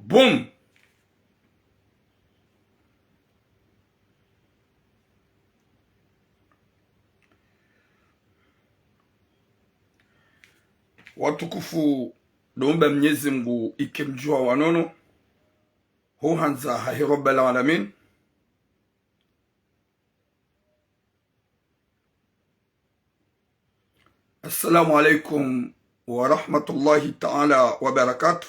Boom. Watukufu domba Mwenyezi Mungu ikimjua wanono huhanza hahi Rabbil Alamin. Assalamu alaikum wa rahmatullahi ta'ala wa barakatuh.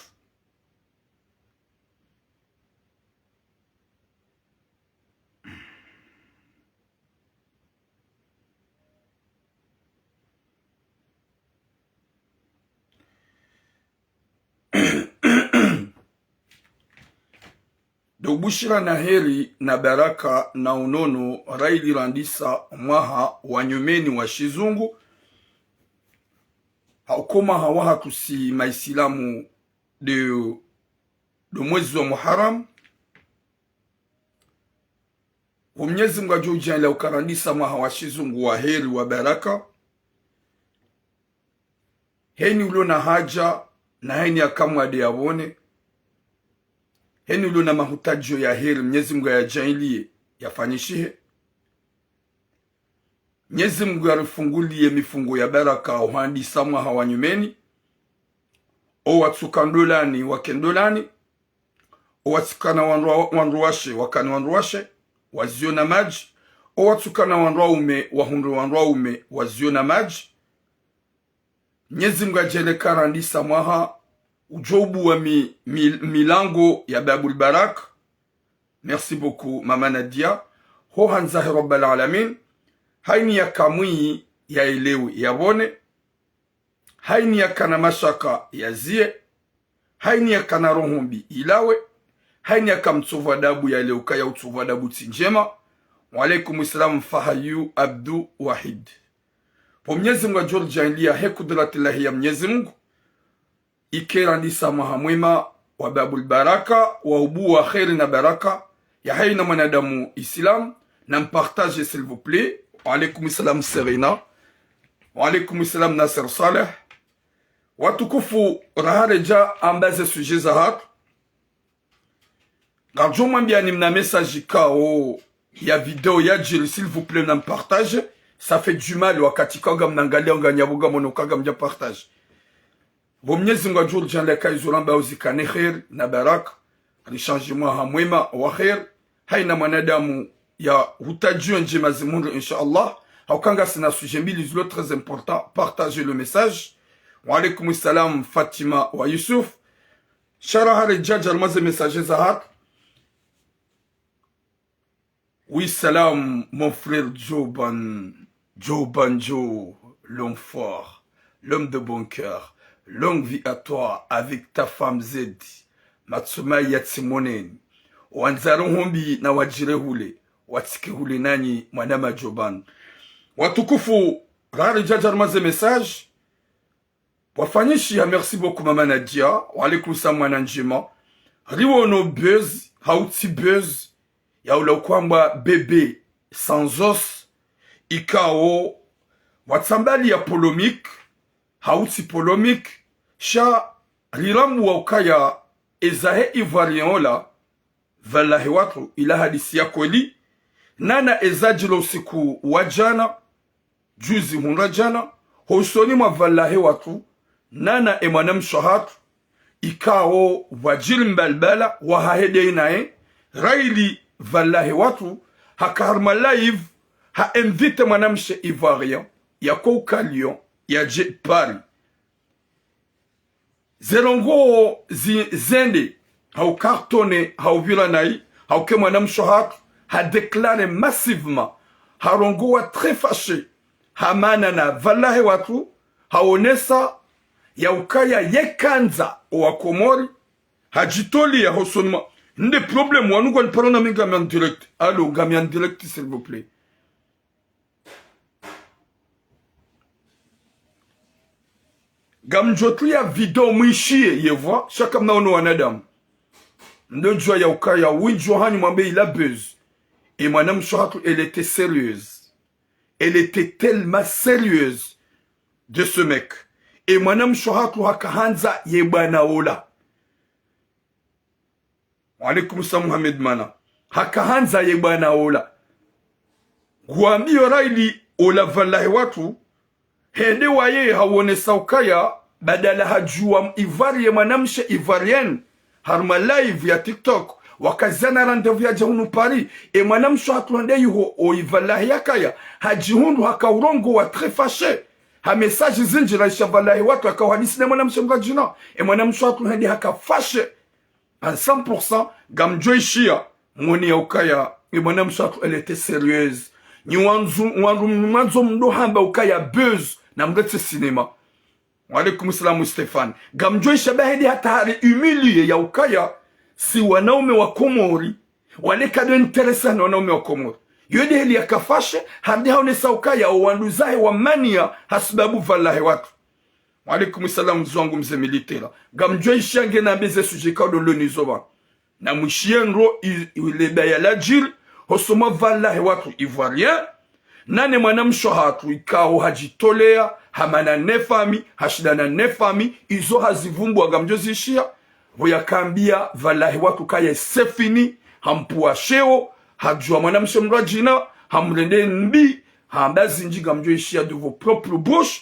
Dobushira na heri na baraka na unono raili randisa mwaha wanyumeni wa shizungu haukoma hawaha tusi maisilamu de mwezi wa Muharram Mwenyezi Mungu ajoja ila ukarandisa mwaha wa shizungu wa heri wa baraka heni ulo na haja na heni akamwa de yawone heni ulo na mahutajo ya heri Mwenyezi Mungu ya jailie yafanyishihe Mwenyezi Mungu yarifungulie mifungo ya baraka uhandisa mwaha wanyumeni o watsukandolani wakendolani o watsukana wanruwashe wakani wanruwashe wazio na maji o watsukana wanruwaume wanruwaume wazio na maji Mwenyezi Mungu ajele karandisa mwaha ujobu wa milango ya Babul Barak. Merci beaucoup Mama Nadia. Ho hanzahi Rabbil Alamin. Haini ya kamui ya elewi ya bone. Haini ya kana mashaka ya zie. Haini ya kana rohombi ilawe. Haini ya kamtsuva dabu ya leuka ya utsuva dabu tinjema. Wa alaikum islam fahayu abdu wahid. Po Mwenyezi Mungu ajorja ilia hekudratillahi ya Mwenyezi Mungu ikerandisa mwaha mwema wa Babul Baraka wa ubu wa kheri na baraka ya haina mwanadamu Islam na mpartage s'il vous plaît. Wa alaikum salam Serena. Wa alaikum salam Nasser Saleh. Watukufu rahareja ambaze suje za hatu garjo mwambia ni mna message kao ya video ya jiri s'il vous plaît na mpartage. Ça fait du mal wakati kaga mnangalia nganyabuga mono kaga mja partage. Mwenyezi Mungu ajurja leka izuramba uzikane khair na baraka alishanji mwaha mwema wa khair haina mwanadamu ya hutajio njema zimundu inshallah. Haukanga sina sujet mbili zilo très important. Partagez le message. Wa alaikum salam Fatima wa Yusuf. Sharaha rejaja almaze message zahat. Oui salam mon frère Joe, l'homme fort, l'homme de bon cœur. Longue vie à toi avec ta femme Zedi. Matsumai Yatsimoneni. Wanzaro hombi na wajire hule. Watike hule nani mwanama Joban. Watukufu rari jajarmaze message. Wafanyishi ya merci beaucoup Mama Nadia. Walikum samwana njema. Riwo no buzz. Hauti buzz. Ya ula kwamba bebe sans os. Ikao. Watsambali ya polomik. Hauti polomik. Sha rilamu wa ukaya ezahe ivoirien Wallahi watu ila hadisi ya kweli. Nana ezajilo usiku wajana. Juzi hunra jana. Hosoni mwa wallahi watu. Nana emanam shahatu. Ikao wajil mbalbala. Wahahede inae. Raili wallahi watu. Hakarma live. Ha invite manamshe ivoirien. Ya kouka Lyon. Ya je Paris. Zerongo zende hau cartonné hau vilanai hau ke mwanam shohat ha déclaré massivement harongo wa très fâché hamanana vallahi watu haonesa ya ukaya yekanza wa Komori hajitoli ya hosonma nde problème wanu kwa parona minga en direct. Allô gami en direct s'il vous plaît. Gamjotli ya video mwishie yewa shaka mnaono wanadamu ndonjwa ya ukaya winjwa hani mwambe ila buzz et madame Shohatou elle était sérieuse, elle était tellement sérieuse de ce mec et madame Shohatou hakahanza yebana ola Alaikum salam Muhammad Mana. Hakahanza ye bwana ola. Guambio raili ola vallahi watu. Hende waye hawone saukaya badala hajua ivari ya manamshe ivarien. Harma live ya TikTok. Wakazana randevu ya jahunu Paris. E manamsho hatuande yuho o ivallahi yakaya. Hajihundu hakaurongo wa très fâché. Ha message zinjira isha vallahi watu hakawahadisi na manamshe mrajina. E manamsho hatuande haka fâché. À 100%, Gamjo Ishia, Moni Okaya, et madame Chatou, elle était sérieuse. Ni wanzo mdo hamba Okaya buzz, na mretse cinéma. Walaikum salam Stéphane. Gamjo Ishia bahedi hatari humilié ya Okaya, si wanaume wa Komori, wale kado interesa na wanaume wa Komori. Yode heli ya kafashe, hadi haonesa Okaya, wanduzahe wa mania, hasibabu vallahi watu. Alaikum salam mzwangu mze militera. Gamjo ishange na beze sujeka do lonizoba. Na mwishienro ilebe ya lajil. Hosoma vallahi watu ivoirien. Nane manamsho hatu ikao hajitolea. Hamana nefami. Hashidana nefami. Izo hazivumbu wa gamjo zishia. Voyakambia vallahi watu kaya sefini. Hampuwa sheo. Hajua manamsho mrajina. Hamrende nbi. Hambazi nji gamjo ishia de vos propres bouches.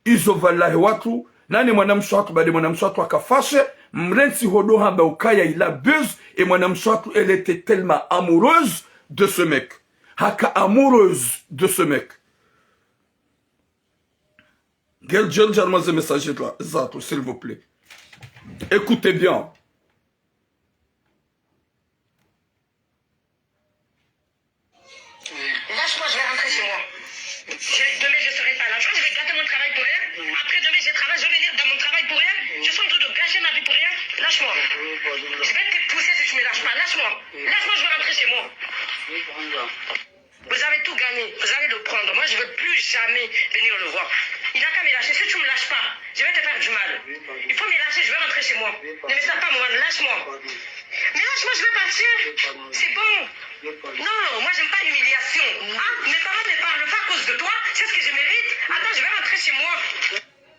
Izo vallahi watu, nani mwanamsho watu bade mwanamsho watu akafashe, mrensi hodo hamba ukaya ila buzz, et mwanamsho watu elle était tellement amoureuse de ce mec. Haka amoureuse de ce mec. Gel gel jarmaze message zato, s'il vous plaît. Écoutez bien. Lâche-moi, je vais rentrer chez moi. Demain, je serai pas là. Je vais gâter mon travail pour rien. Après, demain, je travaille, je vais venir dans mon travail pour rien. Je suis en train de gâcher ma vie pour rien. Lâche-moi. Je vais te pousser si tu me lâches pas. Lâche-moi. Lâche-moi, je vais rentrer chez moi. Vous avez tout gagné. Vous allez le prendre. Moi, je ne veux plus jamais venir le voir. Il a qu'à me lâcher. Si tu ne me lâches pas, je vais te faire du mal. Il faut me lâcher, je vais rentrer chez moi. Ne me sers pas, moi. Lâche-moi. Mais lâche-moi, je vais partir. C'est bon. Non, moi, j'aime pas l'humiliation. Ah, mes parents ne parlent pas à cause de toi. C'est ce que je mérite. Attends, je vais rentrer chez moi.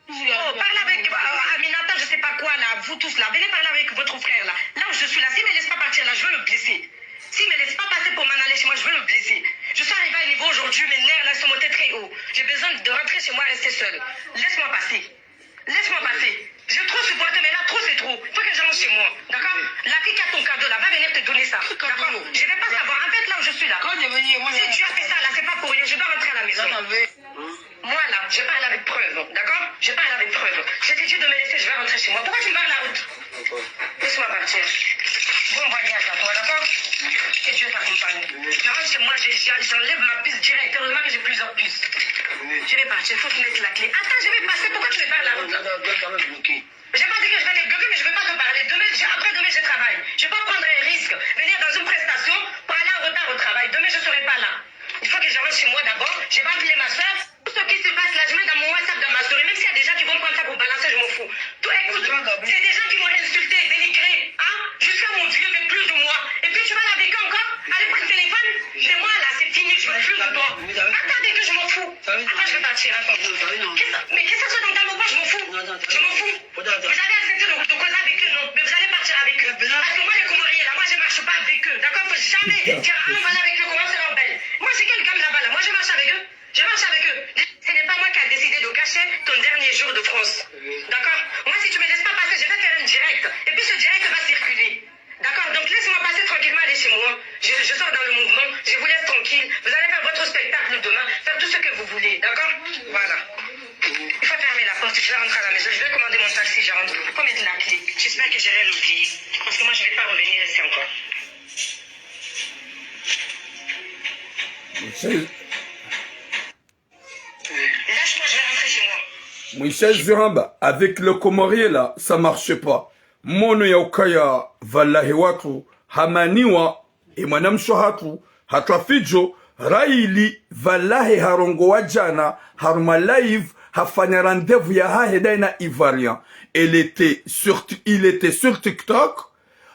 Oh, parle avec Aminata, je sais pas quoi, là. Vous tous, là. Venez parler avec votre frère, là. Là où je suis, là. S'il me laisse pas partir, là, je vais le blesser. S'il me laisse pas passer pour m'en aller chez moi, je vais le blesser. Je suis arrivé à un niveau aujourd'hui, mes nerfs, là, sont montés très haut. J'ai besoin de rentrer chez moi, rester seul. Laisse-moi passer. Laisse-moi passer. Je trop supporté, mais là, trop c'est trop. Il faut que je rentre chez moi. D'accord? La fille qui a ton cadeau, là, va venir te donner ça. D'accord? Je vais pas savoir. En fait, là où je suis, là. Quand je venir, moi, si tu as fait ça, là, c'est pas pour rien. Je dois rentrer à la maison. Moi, là, je parle avec preuve. D'accord? Je parle avec preuve. Je t'ai dit de me laisser, je vais rentrer chez moi. Pourquoi tu me barres la route? Laisse-moi partir. Bon voyage à toi, d'accord? Que Dieu t'accompagne. Je rentre chez moi, j'enlève ma puce direct. Heureusement que j'ai plusieurs puces. Je vais partir, il faut que tu mettes la clé. Attends, je vais passer. Pourquoi tu me barres la route? J'ai pas dit que je vais te bloquer, mais je vais pas te parler. Après demain, je travaille. Je vais pas prendre un risque. Venir dans une prestation pour aller en retard au travail. Demain, je serai pas là. Il faut que je rentre chez moi d'abord. Je vais appeler ma soeur. Tout ce qui se passe là, je mets dans mon WhatsApp, dans ma story. Même s'il y a des gens qui vont prendre ça pour balancer, je m'en fous. Tout, écoute, c'est des gens qui m'ont insulté, dénigré. Hein? Jusqu'à mon Dieu veut plus de moi. Et puis tu vas la vécu encore? Allez prendre le téléphone. Mais moi là, c'est fini, je veux plus de toi. Attendez que je m'en fous. Attends, je vais partir. Mais qu'est-ce que ça dans ta main? Je m'en fous. Je m'en fous. Vous avez accepté de causer avec eux, non? Mais vous allez partir avec eux. Parce que moi, les Comoriens là, moi je marche pas avec eux. D'accord? Faut jamais dire, ah, on va aller avec eux, comment c'est leur belle. Moi, c'est quel gamme là-bas là? Moi, je marche avec eux. Je marche avec eux. Ce n'est pas moi qui a décidé de cacher ton dernier jour de France. D'accord? Moi, si tu me laisses pas passer, je vais faire un direct. Et puis ce direct va circuler. D'accord? Donc laisse-moi passer tranquillement, aller chez moi. Je sors dans le mouvement, je vous laisse tranquille. Vous allez faire votre spectacle demain, faire tout ce que vous voulez. D'accord? Voilà. Il faut fermer la porte, je vais rentrer à la maison. Je vais commander mon taxi, je rentre. Il faut mettre la clé. J'espère que je vais l'oublier. Parce que moi, je ne vais pas revenir ici encore. Lâche-moi, je vais rentrer chez moi. Michel Zuramba, avec le Comorien là, ça marche pas. Mono ya ukaya vallahi watu, hamaniwa, imanamsho hatu, hatafijo, raili, vallahi harongo wajana, haruma live, hafanya rendez-vous ya hahedaina ivoirien. Il était sur TikTok,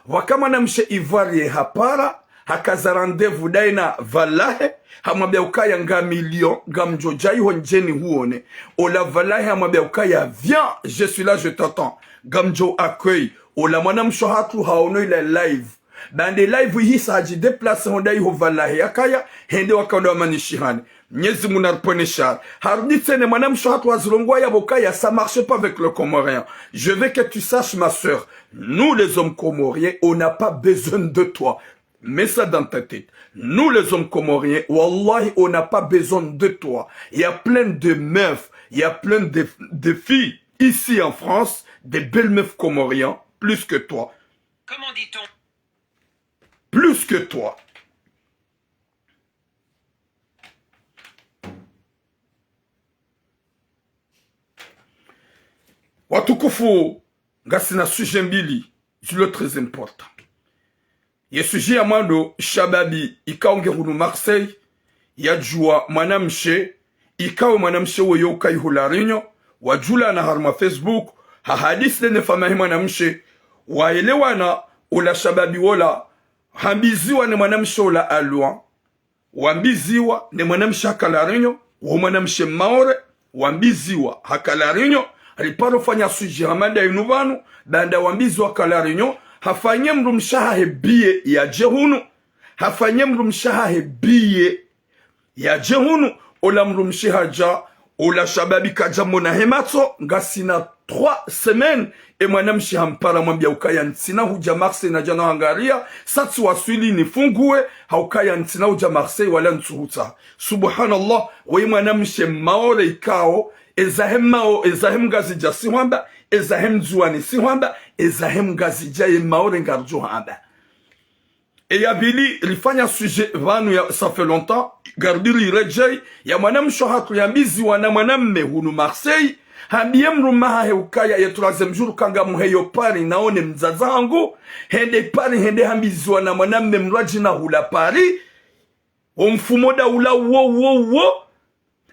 wakama namshe ivoirien hapara, hakaza rendez-vous daina vallahi, hamwambia ukaya nga million, nga mjojai honjeni huone. Ola vallahi hamwambia ukaya, viens, je suis là, je t'attends. Gamjo accueille. Ola manam shohatu haono ila live. bande live hii saji deplace honda iho vallahi yakaya hende wakaonda manishihani Mwenyezi Mungu arpone shar harudi tene mwanamsho hatu wazilongwa ya bokaya ça marche pas avec le comorien. Je veux que tu saches ma sœur, nous les hommes comoriens on n'a pas besoin de toi. Mets ça dans ta tête. Nous les hommes comoriens, wallahi, on n'a pas besoin de toi. Il y a plein de meufs, il y a plein de filles ici en France, des belles meufs comoriens, plus que toi. Comment dit-on? Plus que toi. Watukufu, ngasina sujet mbili, zilo très important. Ye sujet ya mwando shababi ikaonge hunu Marseille, ya jua mwanamshe, ikawe mwanamshe weyo ukai hularinyo, wajula na harma Facebook, hahadisi dene famahi mwanamshe, waelewana ula shababi wola, hambiziwa ne mwanamshe ula aluan, wambiziwa ne mwanamshe hakalarinyo, wa mwanamshe maore, wambiziwa hakalarinyo, aliparo fanya sujet hamada inuvanu, banda wambiziwa hakalarinyo, hafanye mru mshaha hebiye ya jehunu, hafanye mru mshaha hebiye ya jehunu, ola mru mshaha ja, ola shababi kaja mona hemato, nga sina 3 semaines, e mwana mshaha mpara mwambia ukaya ntina huja Marseille na jana hangaria, satu waswili nifungue, haukaya ntina huja Marseille wala ntuhuta. Subhanallah, wa mwana mshe maore ikao, ezahem gazi jasi wamba, ezahem zuani si wamba, ezahem gazi jaye maore ngarjo hamba. E ya bili rifanya sujet vanu ya ça fait longtemps, gardiri rejay, ya mwanam shohatu ya mizi wana mwanam hunu Marseille, hambiye mrumaha heukaya ya 3e jour kanga muheyo pari naone mzazangu, hende pari hende hambizi wana mwanam mraji na hula pari, omfumoda ula wo,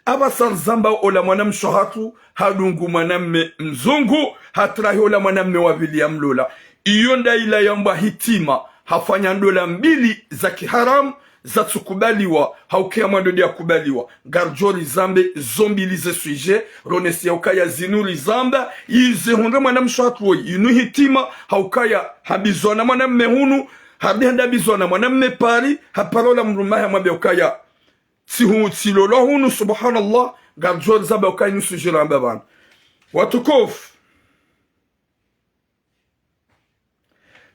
abasar zamba ola mwanam shohatu, hadungu mwanam mzungu, hatrahi ola mwanam wabili ya mlola. Iyonda ila yamba hitima, hafanya ndola mbili za kiharam, za tukubaliwa, haukea mwandodi ya kubaliwa. Garjori zambe, zombilize suje, ronesi ya ukaya zinuri zamba, ize hunre mwanam shohatu woy, inu hitima, haukaya habizona mwanam mehunu, habihanda bizona mwanam mepari, haparola mrumaha mwabia ukaya, silolo hunu subhanallah, garjori zambe ukaya inu suje ramba bana. Watukofu,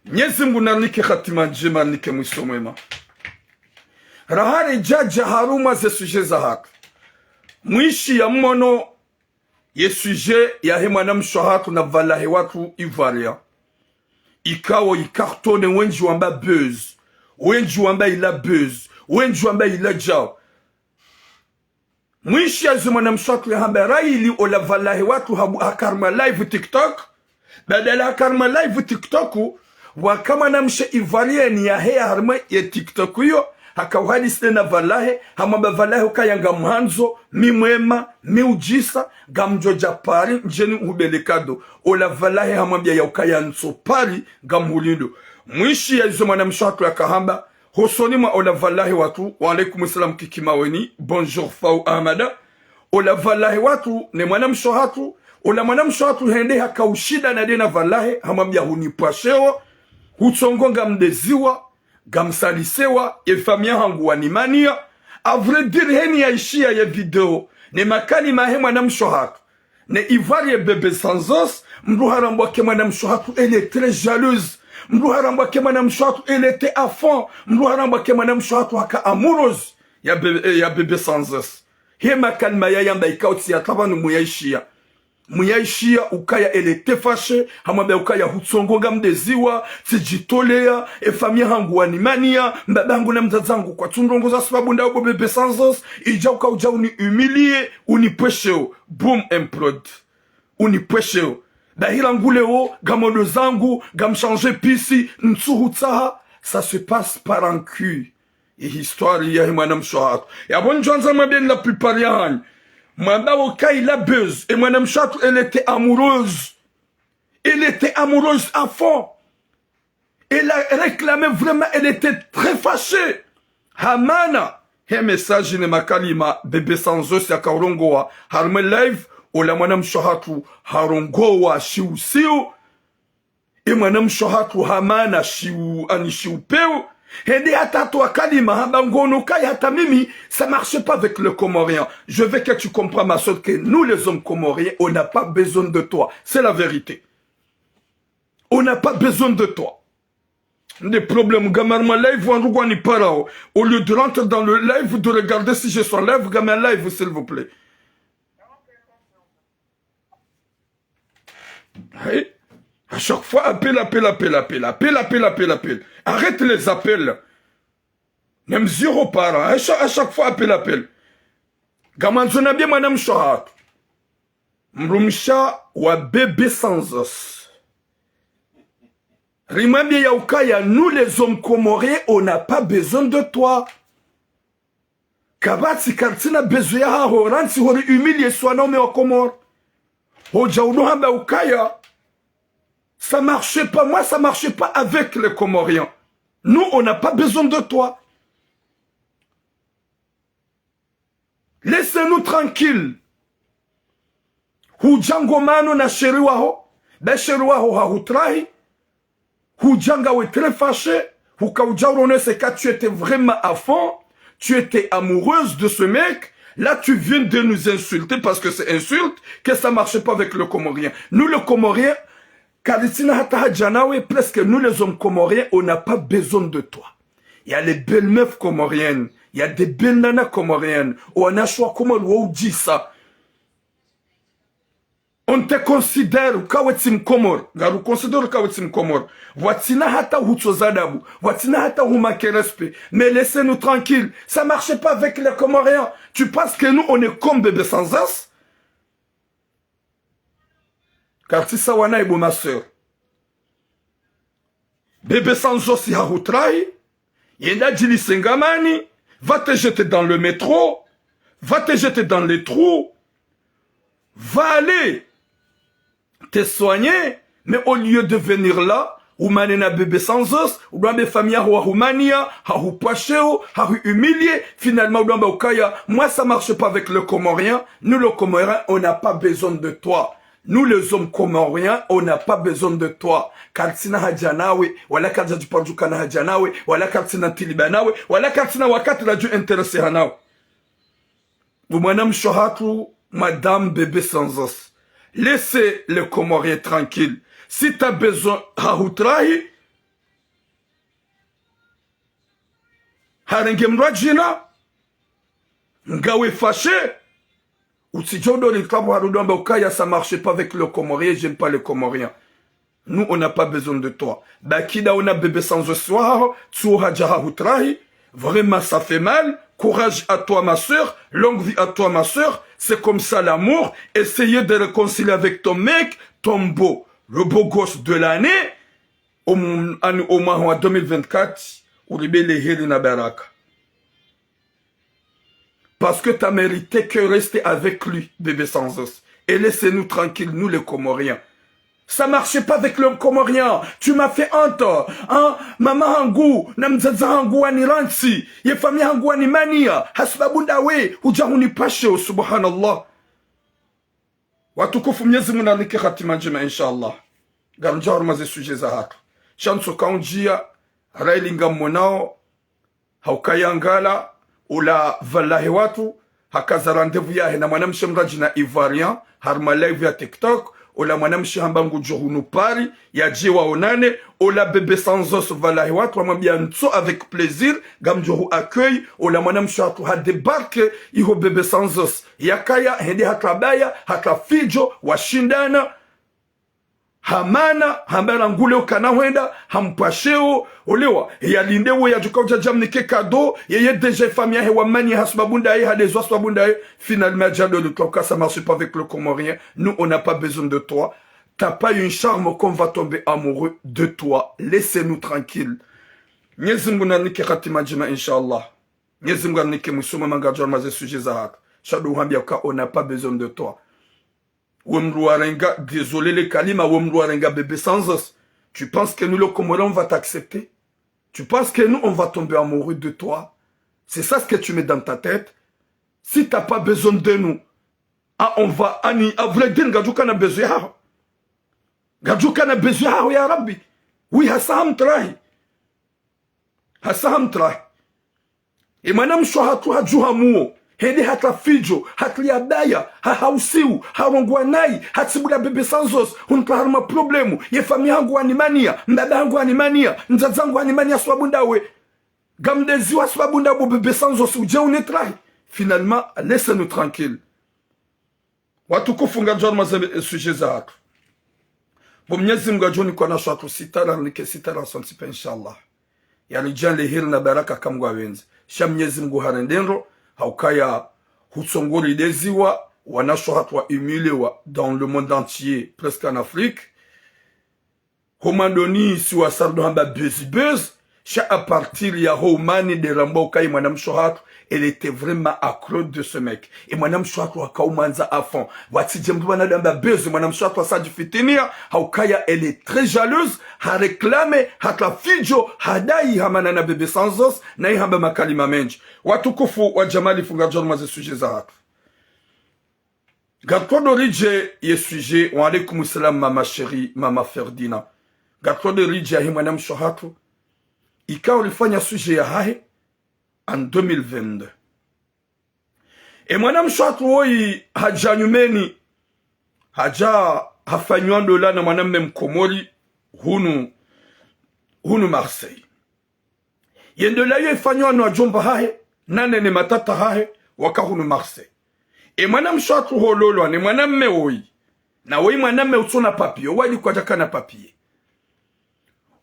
Mwenyezi Mungu narnike khatima njema, narnike mwisho mwema. Rahari jaja haruma ze suje za haki. Mwishi ya mmono ye suje ya hema na mshohatu na valahi watu ivaria. Ikawo ikartone wenji wamba buzz. Wenji wamba ila buzz. Wenji wamba ila jao. Mwishi ya zuma na mshohatu ya hamba raili ola valahi watu hakarma live TikTok. Badala hakarma live TikToku, wakama na mshe ivaria ni ya hea harma ya TikTok hiyo, hakauhadisi na valahe, hamamba valahe ukayanga mhanzo, mi mwema, mi ujisa, gamjoja pari, njeni ubelikado. Ola valahe hamambia ya ukaya nso pari, gamhulindo. Mwishi ya izo mwana mshatu ya kahamba, hosoni mwa ola valahe watu, wa alaikum salam kikimaweni, bonjour fau ahmada. Ola valahe watu, ne mwana mshatu, ola mwana mshatu hende hakaushida na dena valahe, hamambia hunipashewa, hutsongo gamdeziwa, gamsalisewa, efamia hangu wanimania. A vrai dire heni ya ishia ya video, ne makani mahe mwana mshohatu, ne ivari bebe sanzos, mruharambwa ke mwana mshohatu, elle est très jalouse. Mruharambwa ke mwana mshohatu, elle était à fond. Mruharambwa ke mwana mshohatu haka amoureuse ya bebe sanzos. He makani maya yamba ikauti ya tabanu muyaishia. Muyaishia ukaya elete fashe, hamwambia ukaya hutsongonga mdeziwa, sijitolea, efamia hangu wanimania, mbabangu na mzazangu kwa tundongo za sababu nda ubo bebe sanzos, ija uka unihumilie, unipwesheo, boom implode, unipwesheo. Bahila nguleo, gamono zangu, gamchange pisi, ntsuhutaha, ça se passe par un cul. Et histoire ya himana mshohatu. Ya bonjoanza mabien la plupart ya hani. Mwamba wokai la buzz. Et madame Chatou, elle était amoureuse. Elle était amoureuse à fond. Elle a réclamé vraiment, elle était très fâchée. Hamana. He message ne makalima bebe sanzos ya kaurongoa. Harme live. Ola madame Chatou harongoa shiu. Et madame shohatu hamana shiu anishiu peu. Hende hata toi kalima habangono kai hata mimi, ça marche pas avec le Comorien. Je veux que tu comprennes ma soeur que nous les hommes comoriens, on n'a pas besoin de toi. C'est la vérité. On n'a pas besoin de toi. Des problèmes, gamin, live, ni parao. Au lieu de rentrer dans le live, de regarder si je suis en live, gamin live, s'il vous plaît. Hey. À chaque fois, appel. Arrête les appels. Même 0 par an. À chaque fois, appel. Gamin, je n'ai bien madame Shohat. Mrumsha wa bébé sans os. Rimambia Yaukaya, nous les hommes comoriens, on n'a pas besoin de toi. Kabati Kartina bezuya ha horansi hori humilié soit nommé au Comore. Ojaouno hamba Ukaya. Ça marchait pas, moi ça marchait pas avec les Comoriens. Nous, on n'a pas besoin de toi. Laissez-nous tranquilles. Hujango mano na sheriwaho. Be sheriwaho ha hutrahi. Hujanga est très fâché. Hukaujaurone, c'est quand tu étais vraiment à fond. Tu étais amoureuse de ce mec. Là, tu viens de nous insulter parce que c'est insulte que ça marchait pas avec le Comorien. Nous, le Comorien, presque nous, les hommes comoriens, on n'a pas besoin de toi. Il y a les belles meufs comoriennes. Il y a des belles nanas comoriennes. On a choisi comment on dit ça. On te considère kawetim komor. Garu considère kawetim komor. Watina hata hutsozadabu. Watina hata humake respect. Mais laissez-nous tranquilles. Ça marchait pas avec les Comoriens. Tu penses que nous, on est comme bébé sans as? Car si ça wana ibo ma soeur. Bébé sans os ya hutrai. Yenda jili sengamani. Va te jeter dans le métro. Va te jeter dans les trous. Va aller te soigner, mais au lieu de venir là, ou manena bébé sans os, ou dans des familles à Roumania, à Poacheo, à humilié, finalement, ou dans Baukaya, moi ça marche pas avec le Comorien, nous le Comorien, on n'a pas besoin de toi. Nous les hommes comoriens, on n'a pas besoin de toi. Kalsina hajanawe, wala kalja du parjukana hajanawe, wala kalsina tilibanawe, wala kalsina wakati la du intéressé hanawe. Ou madame Shohatu, madame bébé sans os. Laissez les Comoriens tranquilles. Si tu as besoin Hahoutrahi, Harengemrajina, Ngawe fâché, ou si Jodo le Kabuharudamba ça marche pas avec le Comorien, j'aime pas les Comoriens. Nous, on n'a pas besoin de toi. Bakida, on a bébé sans le soir, Tsuha Jahahoutrahi, vraiment ça fait mal. Courage à toi, ma soeur. Longue vie à toi, ma soeur. C'est comme ça l'amour. Essayez de réconcilier avec ton mec, ton beau, le beau gosse de l'année, au mois 2024, ou le Baraka. Parce que tu as mérité que rester avec lui, bébé sans os. Et laissez-nous tranquilles, nous les Comoriens. Ça marchait pas avec le Comorien. Tu m'as fait honte. Hein? Maman Hangou, namzaza Hangou aniransi. Ye famille Hangou animania. Hasbabundawe, ujahuni pashe, subhanallah. Watukufu Mwenyezi Mungu anike khatima njema inshallah. Gamjawar maze suje za hatu. Shanso kaunjia, railinga mwanao, haukayangala, ula vallahi watu, hakaza randevu yahe na mwanamshe mraji na Ivoirian, harma live ya TikTok, ola mwanamshi hambangu johunu pari, ya jiwa onane, ola bébé sans os valahi watu, wamambia nso avec plaisir, gamjohu accueil, ola mwanamshi hatu ha débarque, iho bébé sans os, yakaya, hende hatrabaya, hatrafijo, washindana, hamana, hambana ngule ukana wenda, hampasheo, olewa, ya lindewe ya jukauja jamnike kado, ye deja famille hewa mani hasbabunda ye, hadezwa hasbabunda ye, finalement, jado le cloka, ça marche pas avec le Comorien, nous on n'a pas besoin de toi, t'as pas une charme qu'on va tomber amoureux de toi, laissez-nous tranquilles. Nyezungu na nike khatima jima inshallah, nyezungu na nike musuma mangajwa maze suje zahat, shadou hambia ka on n'a pas besoin de toi. Wemrouarenga, désolé les kalima, Wemrouarenga bébé sans os. Tu penses que nous, le Comorien, on va t'accepter? Tu penses que nous, on va tomber amoureux de toi? C'est ça ce que tu mets dans ta tête? Si t'as pas besoin de nous, ah, on va, ani, avledin, gadouka na besoin. gajuka na bezu hao ya rabbi wi hasaham trahi imana msho hatu hajuha muo hende hata fijo hatliabaya hausiu harongwanai hatsibula bebe sanzos hunpaharma problemu ye fami hangu animania mbaba hangu animania nzazangu animania swabundawe gamdeziwa swabunda bo bebe sanzos uje unetrahi. Finalement laissez-nous tranquille. Watukufu ngajoni mazeme sujet za hatu bo mnyezi mgajoni kwa na shatu sitara nike sitara sonsipe inshallah yalijali hili na baraka kamgwa wenzi sha mnyezi mgu harendendo haukaya hutsongoli deziwa wanasho hatu wa humilewa dans le monde entier presque en Afrique homandoni si wa sardo hamba buzz sha a partir ya homani de rambo kai mwanamsho hatu. Elle était vraiment accro de ce mec. Et mon âme soit toi kaumanza à fond. Voici Jemdouana d'amba buzz. Mon âme soit toi ça du fitinia. Haukaya elle est très jalouse. Ha réclamé. Ha la fijo. Ha dai hamanana bebe sans os. Na hamba makalima menj. Watukufu wa jamali funga jor maze sujet za hatu. Gatwa dorije ye sujet. Wa alaikum salam mama chérie mama Ferdina. Gatwa dorije ya mon âme soit hatu. Ika ulifanya sujet ya hahe. En 2022. Et mwanam shatu woi haja nyumeni haja hafanywa la na mwanam memkomori hunu Marseille. Yendo la yo fanywa no jomba hahe nane ne matata hahe waka hunu Marseille. Et mwanam shatu hololo ne mwanam me woi na woi mwanam me utona papier wali kwa jakana papier.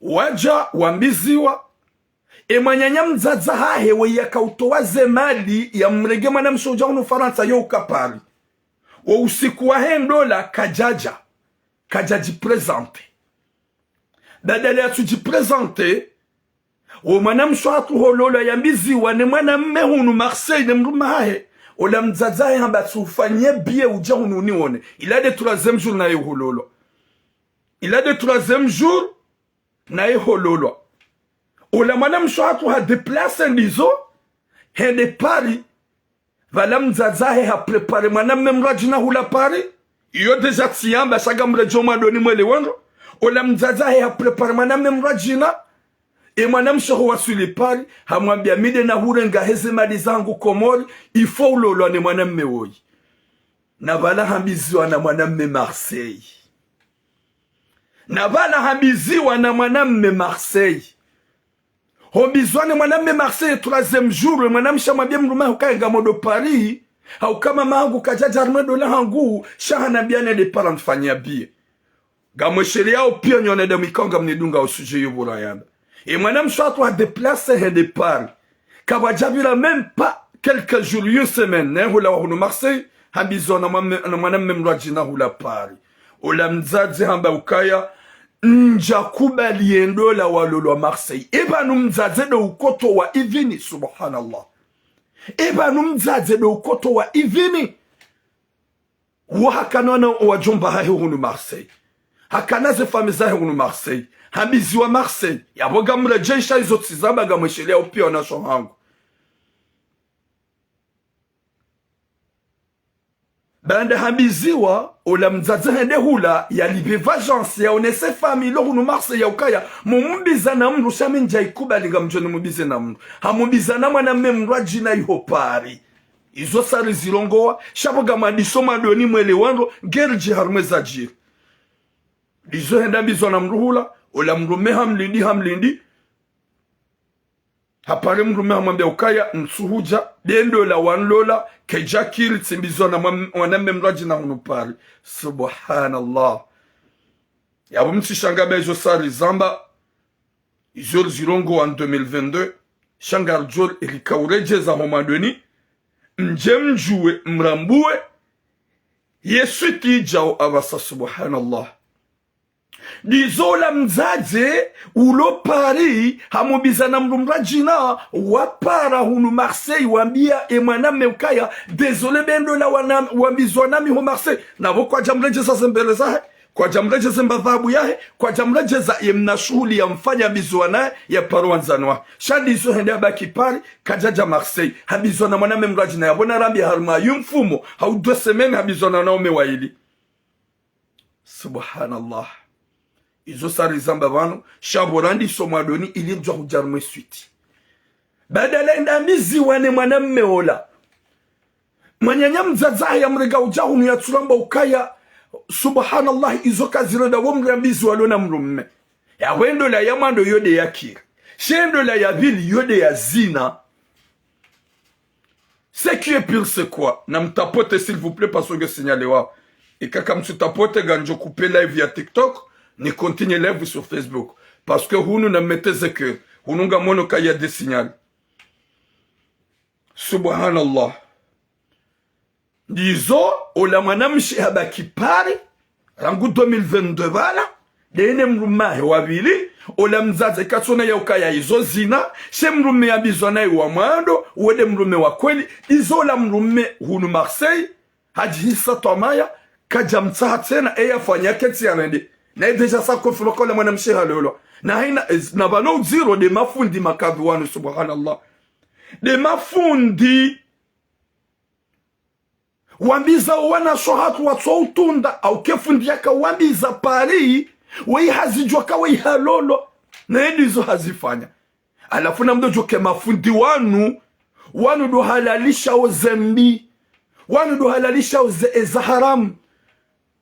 Waja wambiziwa e mwanyanya mzaza hahe we yakautoa zemali ya mrege mwana mshoja unu Faransa yo ukapari wa usiku wa hendola kajaji presente badala ya tuji presente o mwana mshwatu holola ya mbizi wane mwana mme hunu Marseille ne mruma hahe ola mzaza hahe hamba tufanye bie uja hunu unione il a de 3e jour na ye hololo na ye hololo ola mwana mshwatu ha deplace ndizo hende pari vala mzazahe ha prepare mwana memrajina hula pari iyo deja tiyamba saga mrejo madoni mwele wando ola mzazahe ha prepare mwana memrajina e mwana mshoho wasuli pari hamwambia mide na hurenga heze mali zangu Komori ifo ulolo ne mwana mmewoi na vala hambiziwa na mwana mme Marseille Hombizwane mwaname Marseille 3e jour mwaname shamwambia mruma hukaenga modo Paris au kama mangu kajaja armedo la hangu shahana biane de para mfanyia bie gamwesheri yao pia nyone de mikonga mnidunga usuje yubura yanda et mwaname shatu a déplacé he de Paris kabajabira même pas quelques jours une semaine ne hula hunu Marseille hambizona mwaname mrajina hula Paris ola mzazi hamba ukaya njakuba liendo la walolo Marseille eba numzaze do ukoto wa ivini subhanallah eba numzaze do ukoto wa ivini wahakanona wajumba hahe hunu Marseille hakanaze famiza hahe hunu Marseille hambizi wa Marseille yaboga mrejesha izo tizaba gamweshelea upia na shohangu bande hambiziwa ola mzaze hende hula ya libe vagance ya onese famille hunu Marseille ya ukaya mumbiza na mru shaminja ikubali gamjoni mubize na mru hamubiza na mwana memrwa jina ihopari izo sari zirongowa shaboga madisoma doni mwele wando gerji harmeza jir izo henda bizo na mru hula ola mrume hamlindi hapare mrume hamwambia ukaya nsuhuja dendo la wanlola kejakil tsimbizona mwaname mraji na hunupari subhanallah yabo mtishanga bezo sari zamba izor zirongo en 2022 shangar jol erikaureje za homadoni njemjue mrambue yesu tijao abasa subhanallah dizola mzaze ulo Paris hamubizana mrumrajina wapara hunu Marseille wambia emwana meukaya désolé bendo la wambizwa nami hu Marseille nabo kwa jamreje sasa mbele zahe kwa jamreje zembadhabu yahe kwa jamreje za yemna shughuli ya mfanya bizwa naye ya parwanzanwa shadi izo hende baki Paris kajaja Marseille habizwa na mwana memrajina yabona rambi harma yumfumo hau 2 semaines habizwa na naume waili subhanallah izo sari zamba vano shaborandi somadoni ili jwa hujarmwe switi badala ndamizi wane mwanamme ola manyanya mzaza ya mrega ujahunu ya tsulamba ukaya subhanallah izo kazirada womrambizi walona mrumme ya wendo la yamando yode ya kira shendo la ya vili yode ya zina. Ce qui est pire c'est quoi? Na mtapote s'il vous plaît parce que signalé wa et kaka mtu tapote ganjo couper live via TikTok ni continue live sur Facebook parce que hunu na mettez que hunu nga mono kaya de signal. Subhanallah. Dizo ola manamshi habaki pari rangu 2022 bala dene mrumahe wabili ola mzaze kasona ya ukaya izo zina she mrume ya bizona wa mwando uwede mrume wa kweli izo la mrume hunu Marseille hajihisa tomaya kaja mtsaha tena eya fanya keti ya rende na deja sa konfiroko la manamshi halolo na haina na bano zero de mafundi makadhuanu subhanallah de mafundi wambiza wana shohatu watso utunda au kefundi yaka wambiza pari wei hazijwa ka wei halolo na edizo hazifanya alafu na mdojo ke mafundi wanu do halalisha ozembi wanu do halalisha eza haram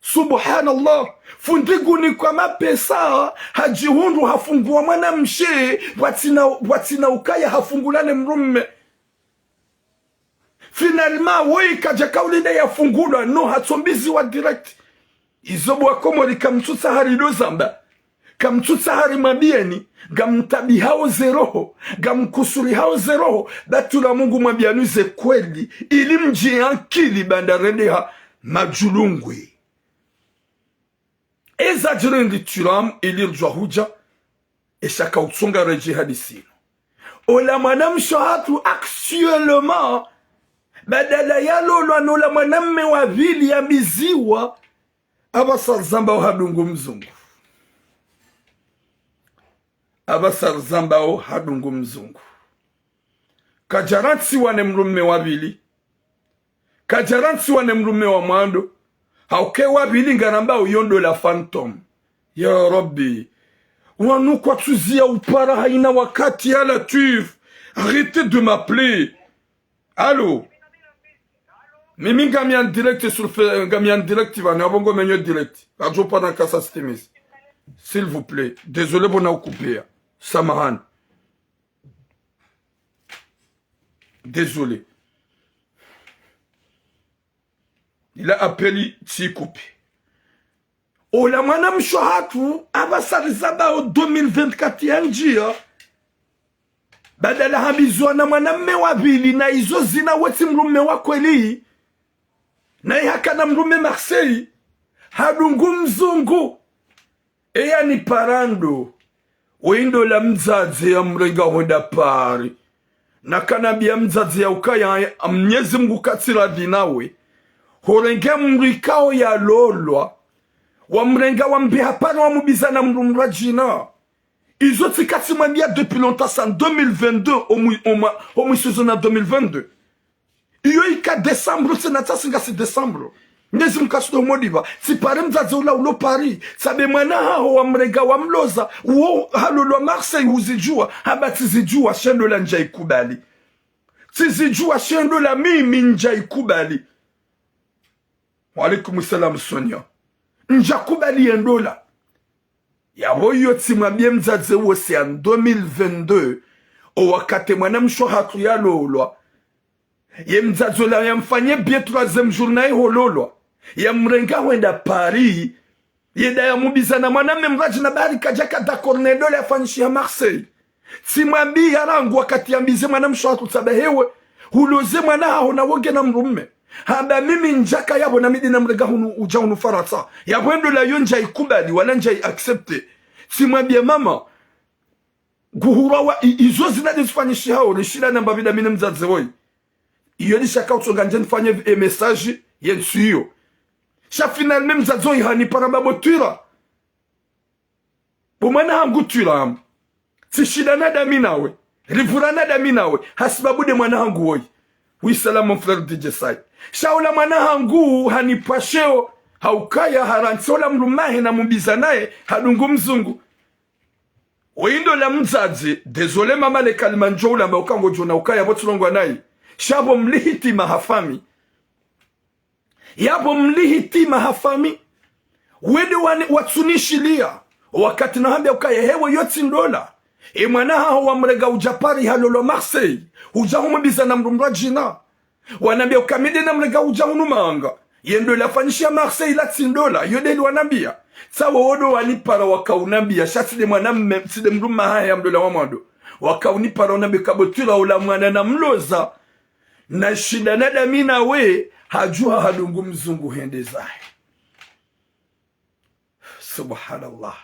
subhanallah fundi guni kwa mapesa hajihundu hafungua mwana mshe watina ukaya hafungulane mrumme finalement wei kaja kaulida ya fungulwa no hatsombizi wa direct izobu wakomori kamtutsa hari dozamba kamtutsa hari mabieni gamtabi hao zeroho gamkusuri hao zeroho batula Mungu mwabianuze kweli ili mji ankili bandarendeha majulungwe eza jirendi tulam ilir jwahuja eshaka utsunga reji hadisino ola manam shahatu actuellement badala ya lolo anola mwanamme wa vili ya miziwa abasar zambao hadungu mzungu abasar zambao hadungu mzungu kajaransi wane mrume wa vili kajaransi wane mrume wa mwando hauke wa vili ngaramba uyondo la phantom ya rabbi wanu kwa tuzia upara haina wakati ya latif arrêtez de m'appeler allô Mimi ngami en direct sur ngami en direct Ivan abongo menyo direct radio pendant kasa stemis s'il vous plaît désolé pour nous couper samahan désolé il a appelé si coupé ola mwana mshohatu abasalizaba o 2024 yanjia badala habizwa na mwanamme wa vili na izo zina weti mrume wa kweli na haka na mrume Marseille hadungu mzungu eya ni parando wendo la mzazi ya mrenga honda pari na kanabia mzazi ya ukaya mnyezi Mungu katira dinawe horenge mrikao ya lolwa wa mrenga wa mbiha pana wa mubizana mrumra jina izo tikati mwambia depuis longtemps en 2022 au mwisuzona 2022 iyo ika December senata singa si December ndezi mkasudo modiva si pare mzazi ula ulo pari sabe mwana hao wa mrega wa mloza uo halolo Marseille uzijua haba tizijua shendo la nja ikubali tizijua shendo la mimi nja ikubali wa alaikum salam Sonia nja kubali yendola ya hoyo timwambie mzazi uo si en 2022 o wakate mwana msho hatu ya lolwa ye mzazi ula ya mfanye bie 3e journée hololwa ya mrenga wenda Paris yeda ya mubizana mwaname mraji na bari kajaka da Cornedo ya fanyishi ya Marseille timwambi ya rangu wakati ya mbize mwana msho hatu sabahewe huloze mwana hao na woge na mrume haba mimi njaka yabo na midi na mrega uja unufarata ya wendo la yonja ikubali wala nja accepte timwambie mama guhurawa izo zina desfanyishi hao nishila namba vida mine mzazi woi iyo ni shaka utsonga nje nifanye message yensu iyo sha final même zazo ihani parababo tuira bumana hangu tuira hamu tishida nada minawe rivura nada minawe hasibabu de mwana hangu woi wi salam mon frère DJ Sai shaula mwana hangu hani pasheo haukaya haransola mrumahe na mumbiza naye hadungu mzungu weindo la mzazi désolé mama le kalimanjo la maukango jona ukaya botulongwa naye shabo mlihitima hafami yabo mlihitima hafami wede watsunishilia wakati nahambia ukaya hewe yoti ndola mwana hao wamrega ujapari halolo Marseille ujahumabiza na mrumrajina wanambia ukamide na mrega ujahunumanga yendo ilafanyishia Marseille la tindola yodeli wanambia sawa wodo wanipara wakaunambia shati de mwanamme side mruma haya mdola wa mwado wakaunipara wanambia kabotula ula mwana na mloza na shida nada mina we hajua hadungu mzungu hende zahe. Subhanallah.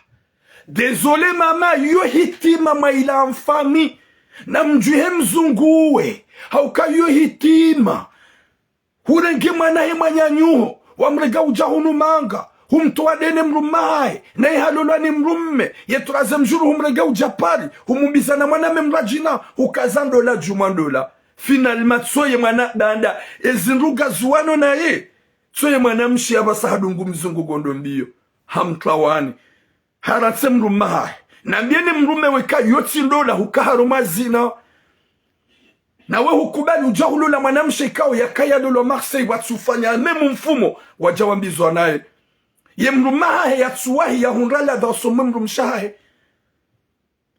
Désolé mama yo hitima maila mfami na mjuhe mzungu uwe hauka yo hitima hurenge mwana hema nyanyuho wamrega ujahunu manga humtoa dene mrumae na ihalolwa ni mrumme yeturaze mjuru humrega ujapari humumbiza na mwana memrajina ukazando la jumandola finalima tsoye mwana danda ezinruga zuwano na ye tsoye mwana mshi abasa hadungu mzungu gondo mbio hamtlawani haratse mrumae na mbiene mrume weka yoti ndola hukaharuma zina na we hukubali ujahulula mwanamshe ikao ya kaya lolo Marseille watsufanya memu mfumo wajawambizwa naye ye mrumahe ya tsuwahi ya hunrala dansome mrumshahe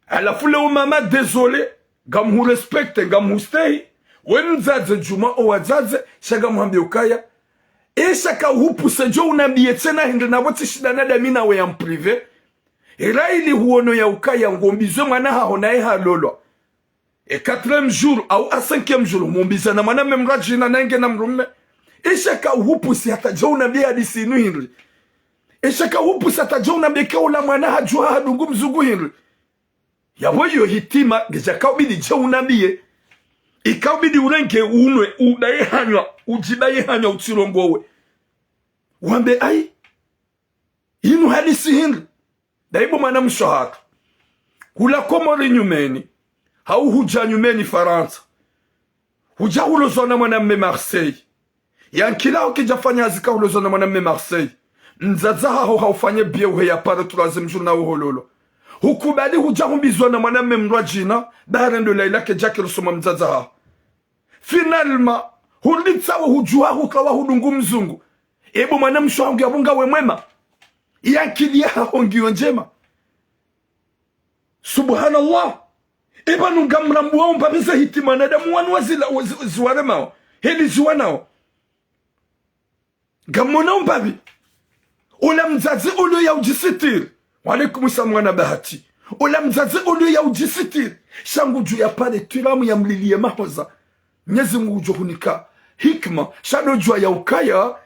alafu leo mama désolé gamu respecte gamu stay we mzaze juma o wazaze shaga muhambi ukaya shaka uhupuse jo unambiye tena hinde na wote shida nada mina we ya mprive iraili huono ya ukaya ngombizwe mwana haho na halolo 4e jour au a 5e jour mumbiza na mwana memrajina nenge na mrume shaka uhupusi hata jo unambiye hadisi inu hinri shaka uhupusi hata jo unambiye kaula mwana hajua hadungu mzungu hinri yawoyo hitima gejaka ubidi jo unambiye ikabidi urenke unwe udaye hanywa ujibaye hanywa utirongowe wambe ai inu hadisi hinri daibo mwana mshahaka hula komori nyumeni hau huja nyumeni Faransa huja hulozona mwana mme Marseille yankila ukijafanya hazika hulozona mwana mme Marseille mzaza hao haufanye bie uhe ya para tulaze mjuru na uhololo hukubali huja humbizwa na mwana mme mrajina baharendo lailake jake rusoma mzaza hao finalma hulitsawa hujua hukawa hudungu mzungu ebo mwana mshohangu ya bunga we mwema yankili ya hongiyo njema. Subhanallah. Eba nunga mrambu wao mpabeza hitima na damu wanu wazila ziware mao heli ziwanao gamona mpabi ula mzazi ulu ya ujisitiri walaikum salam wana bahati ula mzazi ulu ya ujisitiri shangu juu ya pale tulamu ya mlilie mahoza Mwenyezi Mungu johunika hikma shado jua ya ukaya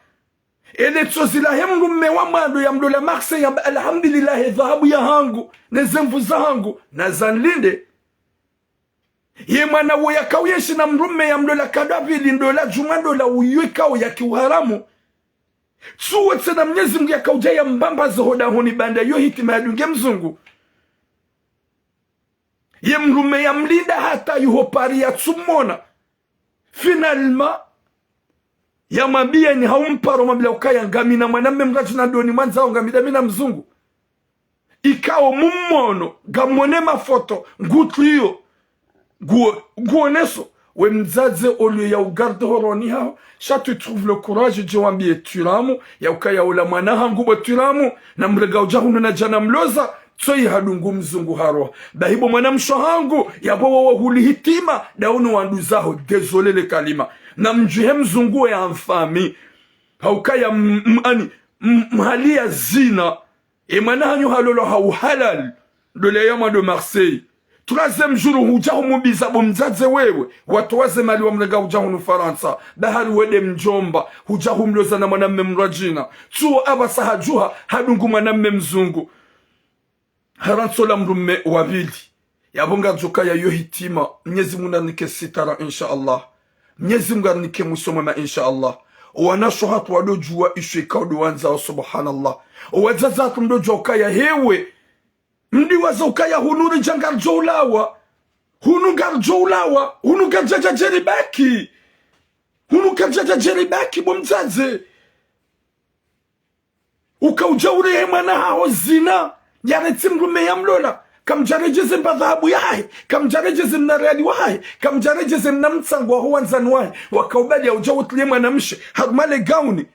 ele tsozila hemru mmewa mwando ya mdola Marseille ya alhamdulillah dhahabu ya hangu nezemvu za hangu na zanlinde ye mwana wo ya kauyeshi na mrume ya mdola kadavili ndola jumandola uyuikao ya kiuharamu tsuwe tsena Mwenyezi Mungu ya kauja ya mbamba zohoda honi banda yo hitima ya dunge mzungu ye mrume ya mlinda hata yuhopari ya tsumona finalma ya mabia ni haumparo mabila ukaya ngamina mwanamme mratu na doni mwanzao ngamida mina mzungu ikao mummono gamone mafoto ngutu hiyo guoneso we mzaze olu ya ugarde horoni hao shatu trouve le courage je wambie tulamu ya ukaya ula mwana hangu tulamu na mrega ujahunu na jana mloza tsoi hadungu mzungu haro bahibo mwana msho hangu ya bawa huli hitima daunu wanduzaho désolé le kalima na mjuhe mzungu ya mfami haukaya mhali ya zina mwana hanyu halolo hau halal dole ya mado Marseille 3e jour hujahu mubiza bomzaze wewe watu waze mali wa mlega hujahu nufaransa bahari wede mjomba hujahu mloza na mwanamme mrajina tuo abasa hajuha hadungu mwanamme mzungu haransola mrume wabili yabonga joka ya yohitima Mwenyezi Mungu anike sitara insha Allah Mwenyezi Mungu anike musoma insha Allah wanasho hatu wadojua ishika uduanza subhanallah wazaza kumdojo ukaya hewe mdi waza hunuri jangar joulawa hunu garjaja jeribaki bomzaze ukaujaure mwana hao zina yareti mrume ya mlola kamjarejeze mbadhabu yahe kamjarejeze mnarali wahe kamjarejeze mnamtsango wa huwanzani wahe wakaubali ya ujawutlie mwanamshe harumale gauni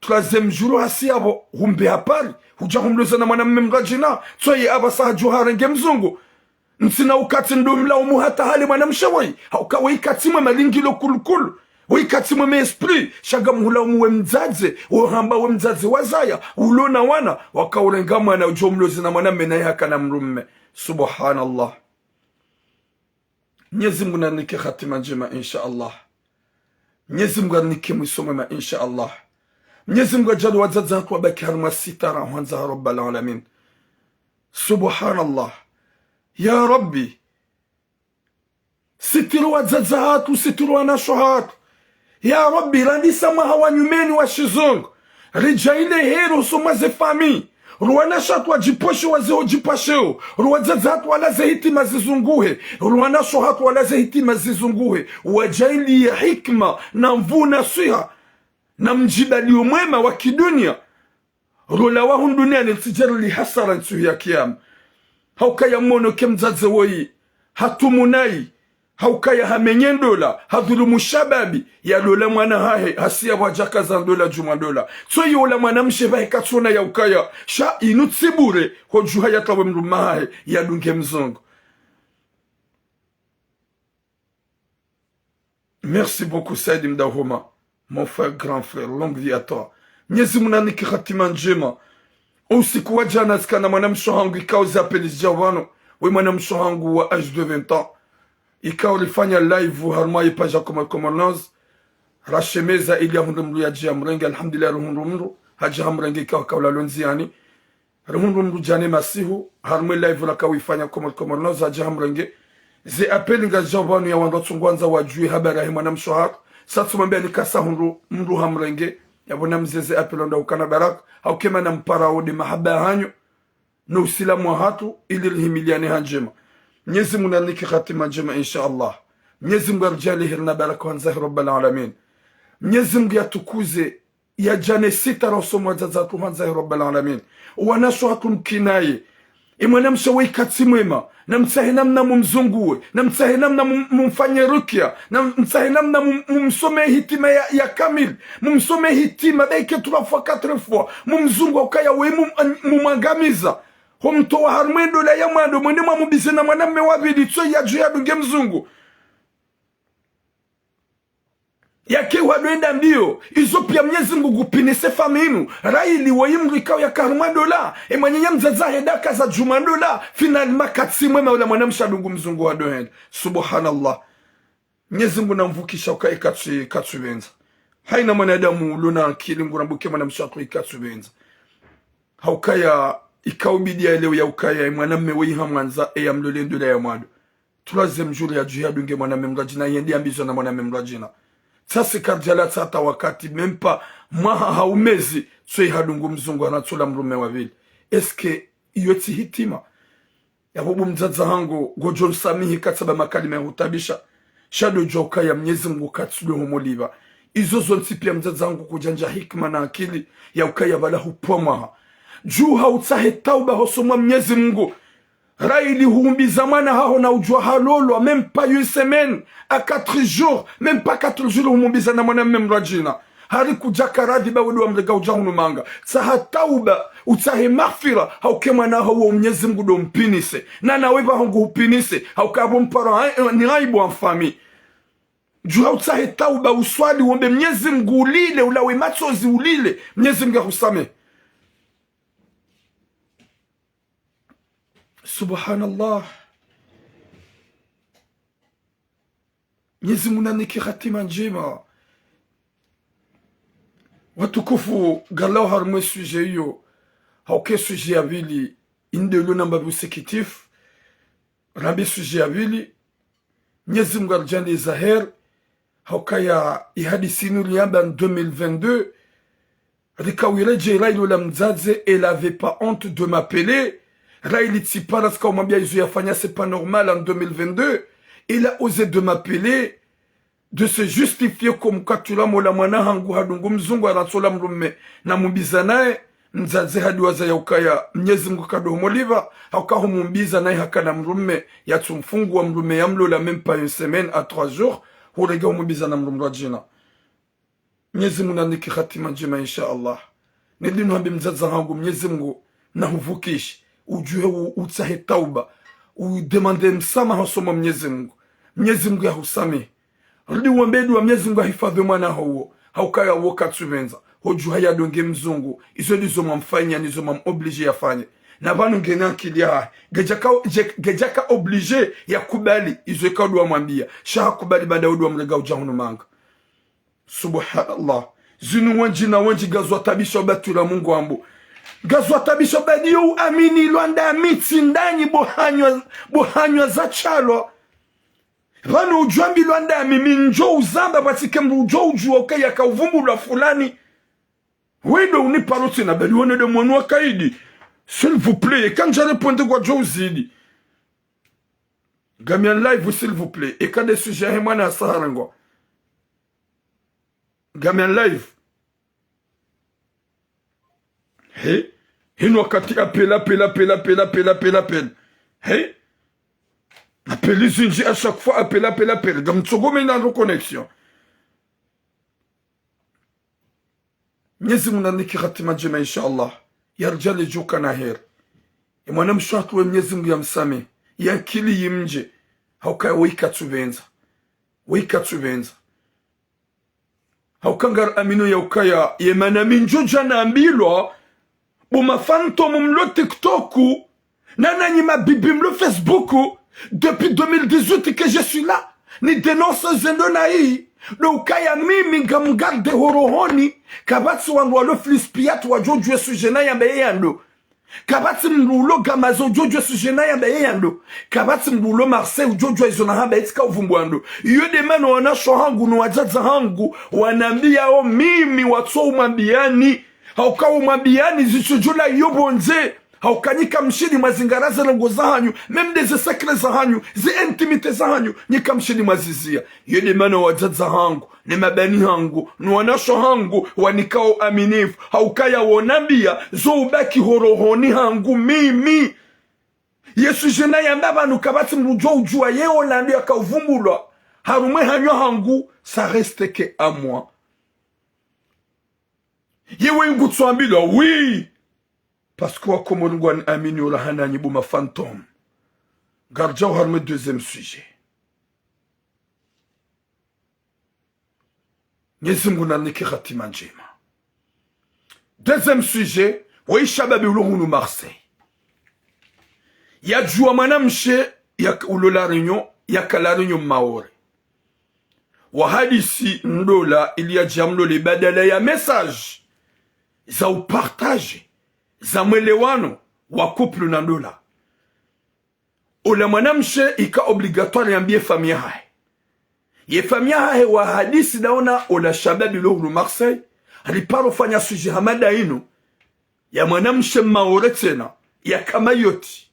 tulaze mjuru hasi yabo humbe hapari huja humloza na mwanamme mrajina tsoye abasaha juharenge mzungu msina ukati ndomla umuhata hali mwanamshe wai haukawa ikatimwe malingilo kulukulu wikatimwe me esprit shaga mhula umuwe mzaze uhamba we mzaze wazaya ulona wana wakaurenga mwana ujomlozi na mwanamme na yaka na mrumme. Subhanallah. Mwenyezi Mungu anike khatima njema insha Allah. Mwenyezi Mungu anike mwisomema insha Allah. Mwenyezi Mungu ajalie wazazi wako wabaki harma sitara wanza rabbal alamin. Subhanallah. Ya Rabbi, sitiru wazazi hatu, sitiru wanasho hatu. Ya Rabbi, randisa mahawa nyumeni wa shizungu. Rijaile hero somaze fami. Ruwanasha hatu wajiposhe wazeo jipasheo. Ruwazazi hatu walaze hitima zizunguhe. Ruwanasho hatu walaze hitima zizunguhe. Wajaili ya hikma na mvu nasiha. Na mjidalio mwema wa kidunia. Rula wahun dunia niltijarili hasara nsuhi ya kiyama. Haukaya mono kemzaze woyi. Hatumunai. Haukaya hamenyendola. Hadhulumu shababi. Ya dola mwana hahe. Hasia wajaka za dola juma dola. So yola mwana msheba hekatuna ya ukaya. Sha inutsibure. Hojuha ya tawe mruma hahe. Ya dunge mzongo. Merci beaucoup Saïd Mdahoma. Mon frère, grand frère, longue vie à toi. Mwenyezi Mungu anike khatima njema. Usiku wa jana sikana mwanamsho wangu ikao zapelis jawano. We mwanamsho wangu wa âge de 20 ans. Ikao lifanya live harma ipaja komonoz. Rashemeza ili ya hundu mru ya jia mrenge. Alhamdulillah ruhundu mru. Haji hamrenge ikao kaula lonziani. Ruhundu mru jane masihu. Harma live la kawa ifanya komonoz. Haji hamrenge. Ze apeli nga jawano ya wandotungwanza wajui habara hi mwanamsho hako. Sasa mwambia nikasa hundu mru hamrenge. Yabona mzeze apelonda ukana baraka. Haukema na mparao de mahaba hanyo. Na usilamu wa hatu ili lihimiliane hanjema. Mwenyezi Mungu anike khatima njema insha Allah. Mwenyezi Mungu arjali hirna baraka wanzahi rabbal alamin. Mwenyezi Mungu yatukuze ya jane sita rasomu wazazatu wanzahi rabbal alamin. Wanasho hatu mkinaye. Imwana mshawe katimwema. Na msahe namna mumzunguwe. Na msahe namna mumfanye rukia. Na msahe namna mumsome hitima ya kamil. Mumsome hitima daike 3 fois 4 fois. Mumzungu ukaya we mumangamiza. Humtoa harmendo la yamando. Mwende mwamubize na mwanamme wabidi. Tso ya juu ya dunge mzungu. Yake waduenda mbio. Izo pia Mwenyezi Mungu kupinise faminu. Raili wa imru ikao ya karumando la. Mwenye mzaza hedaka za jumando la. Finalima katsimwe maula mwanamsha dungu mzungu wa dohenda. Subhanallah. Mwenyezi Mungu namvukisha uka ikatsu wenza. Haina mwanadamu luna akili ngurambuke mwanamsha tu ikatsu wenza. Haukaya ikaubidi ya leo ya ukaya mwanamme weha mwanza ya mlolendo la ya mwado. Tulaze mjuri ya juhi ya dunge mwanamme mrajina. Yendi ambizo na mwanamme mrajina. Sasa karjala tata wakati mempa maha haumezi soi hadungu mzungu anatula mrume wavili. Eske yoti hitima. Ya hubu mzaza hangu gojon samihi katsaba makalime hutabisha. Shado joka ya Mwenyezi Mungu katsulu humoliva. Izo zonti pia mzaza hangu kujanja hikma na akili ya ukaya bala hupoma. Juu hautahe tauba hosomwa Mwenyezi Mungu. Raili huumbiza mwana hao na ujua halolo. Même pas une semaine. À 4 jours. Même pas 4 jours huumbiza na mwana memrajina. Hari kujaka radhi ba wedu wa mrega ujahunu manga. Saha tauba. Utahe maghfira. Hauke mwana hao wa Mwenyezi Mungu do mpinise. Na naweba hongu upinise. Hauke abo mpara ni raibu wa mfami. Juu hautahe tauba uswali uombe Mwenyezi Mungu ulile. Ulawe machozi ulile. Mwenyezi Mungu husame. Subhanallah. Mwenyezi Mungu anike khatima njema. Watukufu galau harmwe suje hiyo. Hauke suje ya vili. Inde luna mbabu sekitif. Rambi suje ya vili. Mwenyezi Mungu arjani zahir. Haukaya ihadisi nuriamba en 2022. Rikawireje ilailu la mzaze. Elle avait pas honte de m'appeler. Raili Tsipara, ce qu'on m'a bien dit, c'est pas normal en 2022. Il a osé de m'appeler, de se justifier comme Katula Mola Mana Hangu Hadungu Mzungu Arasola Mrume, Namubizanae, mzazi hadi waza ya ukaya Mwenyezi Mungu kadohomoliva haukaho mumbiza naye hakana mrume ya tumfungu wa mrume ya mlo la mempa une semaine à 3 jours hurega mumbiza na mrume wa jina. Mwenyezi Mungu naniki khatima njema insha Allah. Nilinu hambi mzazi hangu Mwenyezi Mungu na huvukishi ujue utahe tauba udemande msamaha soma Mwenyezi Mungu. Mwenyezi Mungu ya husami rudi uambedu wa Mwenyezi Mungu hifadhi mwana huo haukaya woka tuvenza hoju haya donge mzungu izo nizo mamfanya nizo mamoblige yafanye na banu ngena kilia gejaka oblige ya kubali izo ikadwa mwambia shaha kubali baada udwa mlega ujahunu manga. Subhanallah zinu wanji gazwa tabisha batula Mungu ambu gazwa tabisha badio amini Rwanda mitsi ndani bohanywa za chalo banu ujambi Rwanda mimi njo uzamba batike mrujo ujua ukaya kauvumbu la fulani wedo uniparoti na bali wane de mwanua kaidi s'il vous plaît quand j'allais pointer kwa Joe Zidi Gamian live s'il vous plaît et quand des sujets mwana saharangwa Gamian live hey hino wakati appel hey appel zinji à chaque fois appel gamtsogo mais dans connexion. Mwenyezi Mungu naniki khatima njema inshallah yarjali joka na heri mwana mshatu wa Mwenyezi Mungu yamsame yankili yimje haukaya wika tuvenza haukangar amino ya ukaya yemana minjoja na ambilwa buma phantom mlo TikToku nana nyima bibi mlo Facebooku depuis 2018 que je suis là ni dénonce zendona hii do ukaya mimi ngamgarde horohoni kabati wandu walo flispiatu wa jojo sujena ya mbeye yando kabati mrulo gamazo jojo sujena ya mbeye yando kabati mrulo Marseille jojo izona hamba etika uvumbwando yode mano wana shohangu no wajaza hangu wanambia o mimi watso umambiani hauka umambiani zichujula yobonze haukanyika mshini mazingaraza na ngoza hanyu memde ze sekre za hanyu ze intimite za hanyu nyika mshini mazizia yede mano wajaza hangu ni mabani hangu ni wanasho hangu wanikao aminifu haukaya wonambia zo ubaki horohoni hangu mimi Yesu jena yambaba nukabati mrujo ujua yeo landu ya kauvumbulwa harume hanyo hangu ça reste que à moi yewe ngutsu ambilwa oui parce que comme on a amini ola hanani buma fantôme garja harme deuxième sujet Mwenyezi Mungu naniki khatima njema. Deuxième sujet wa shababi ulunu Marseille yajua mwanamshe ya ulola réunion ya kala réunion maore wa hadisi ndola ilia jamlo le badala ya message za upartage za mwelewano wa couple na ndola ola mwanamshe ika obligatoire yambie famille hai ye famille hai wa hadisi daona ola shababi ulunu Marseille aliparo fanya sujet hamada ino ya mwanamshe maore tena ya kama yoti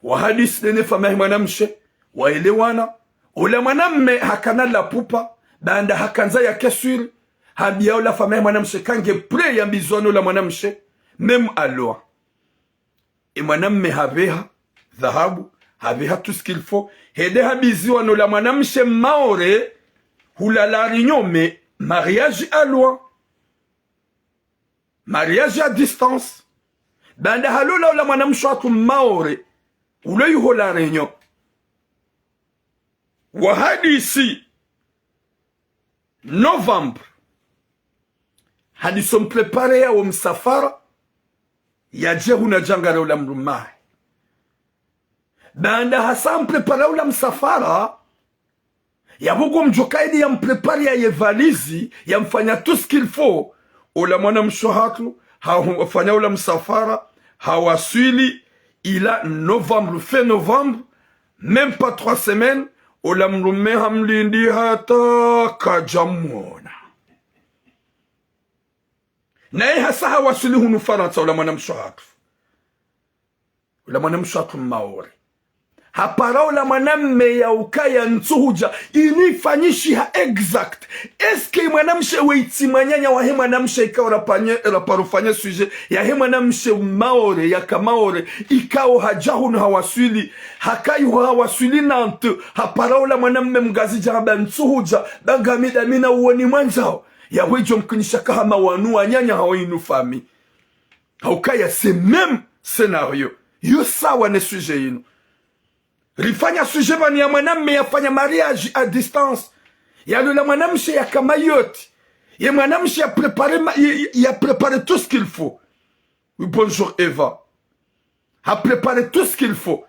wa hadisi nene famille mwanamshe waelewana ule mwanamme hakana la pupa banda hakanza ya kesuri habia ula famille mwanamshe kange pre ya mbizono la mwanamshe mem aloa e mwanamme haveha dhahabu haveha tout ce qu'il faut hede habiziwa no la mwanamshe maore hula la rinyome mariage à loin mariage à distance banda halula ula mwanamshe watu maore ule yuho la réunion wa hadisi novembre hadisom prepare ya msafara ya jehuna jangare ula mrumai banda hasam prepare ula msafara ya bugo mjokaidi ya mprepare ya yevalizi ya mfanya tout ce qu'il faut ula mwana mshohatu hawafanya ula msafara hawaswili ila novembre, fin novembre, même pas 3 semaines, ola mlume hamlindi hata kajamona. Na hasa hawasili hunufara ola mwana mshahatu. Ola mwana mshahatu maori. haparao la mwanamme ya ukaya ntuhuja inifanyishi ha exact eske mwanamshe weitimanyanya wa he mwanamshe ikaw raparufanya suje ya he mwanamshe maore ya kamaore ikaw hajahun hawaswili hakayu hawaswili nantu haparao la mwanamme mgazi jahaba ntuhuja bangamida mina uoni mwanzao ya wejo mkunisha kahama wanu wanyanya hawainu fami haukaya c'est même scénario yo sawa ne suje inu rifanya suje bani ya mwanamme yafanya mariage à distance ya la mwanamshe ya kamayoti ya mwanamshe ya préparé tout ce qu'il faut. Oui, bonjour Eva. A préparé tout ce qu'il faut.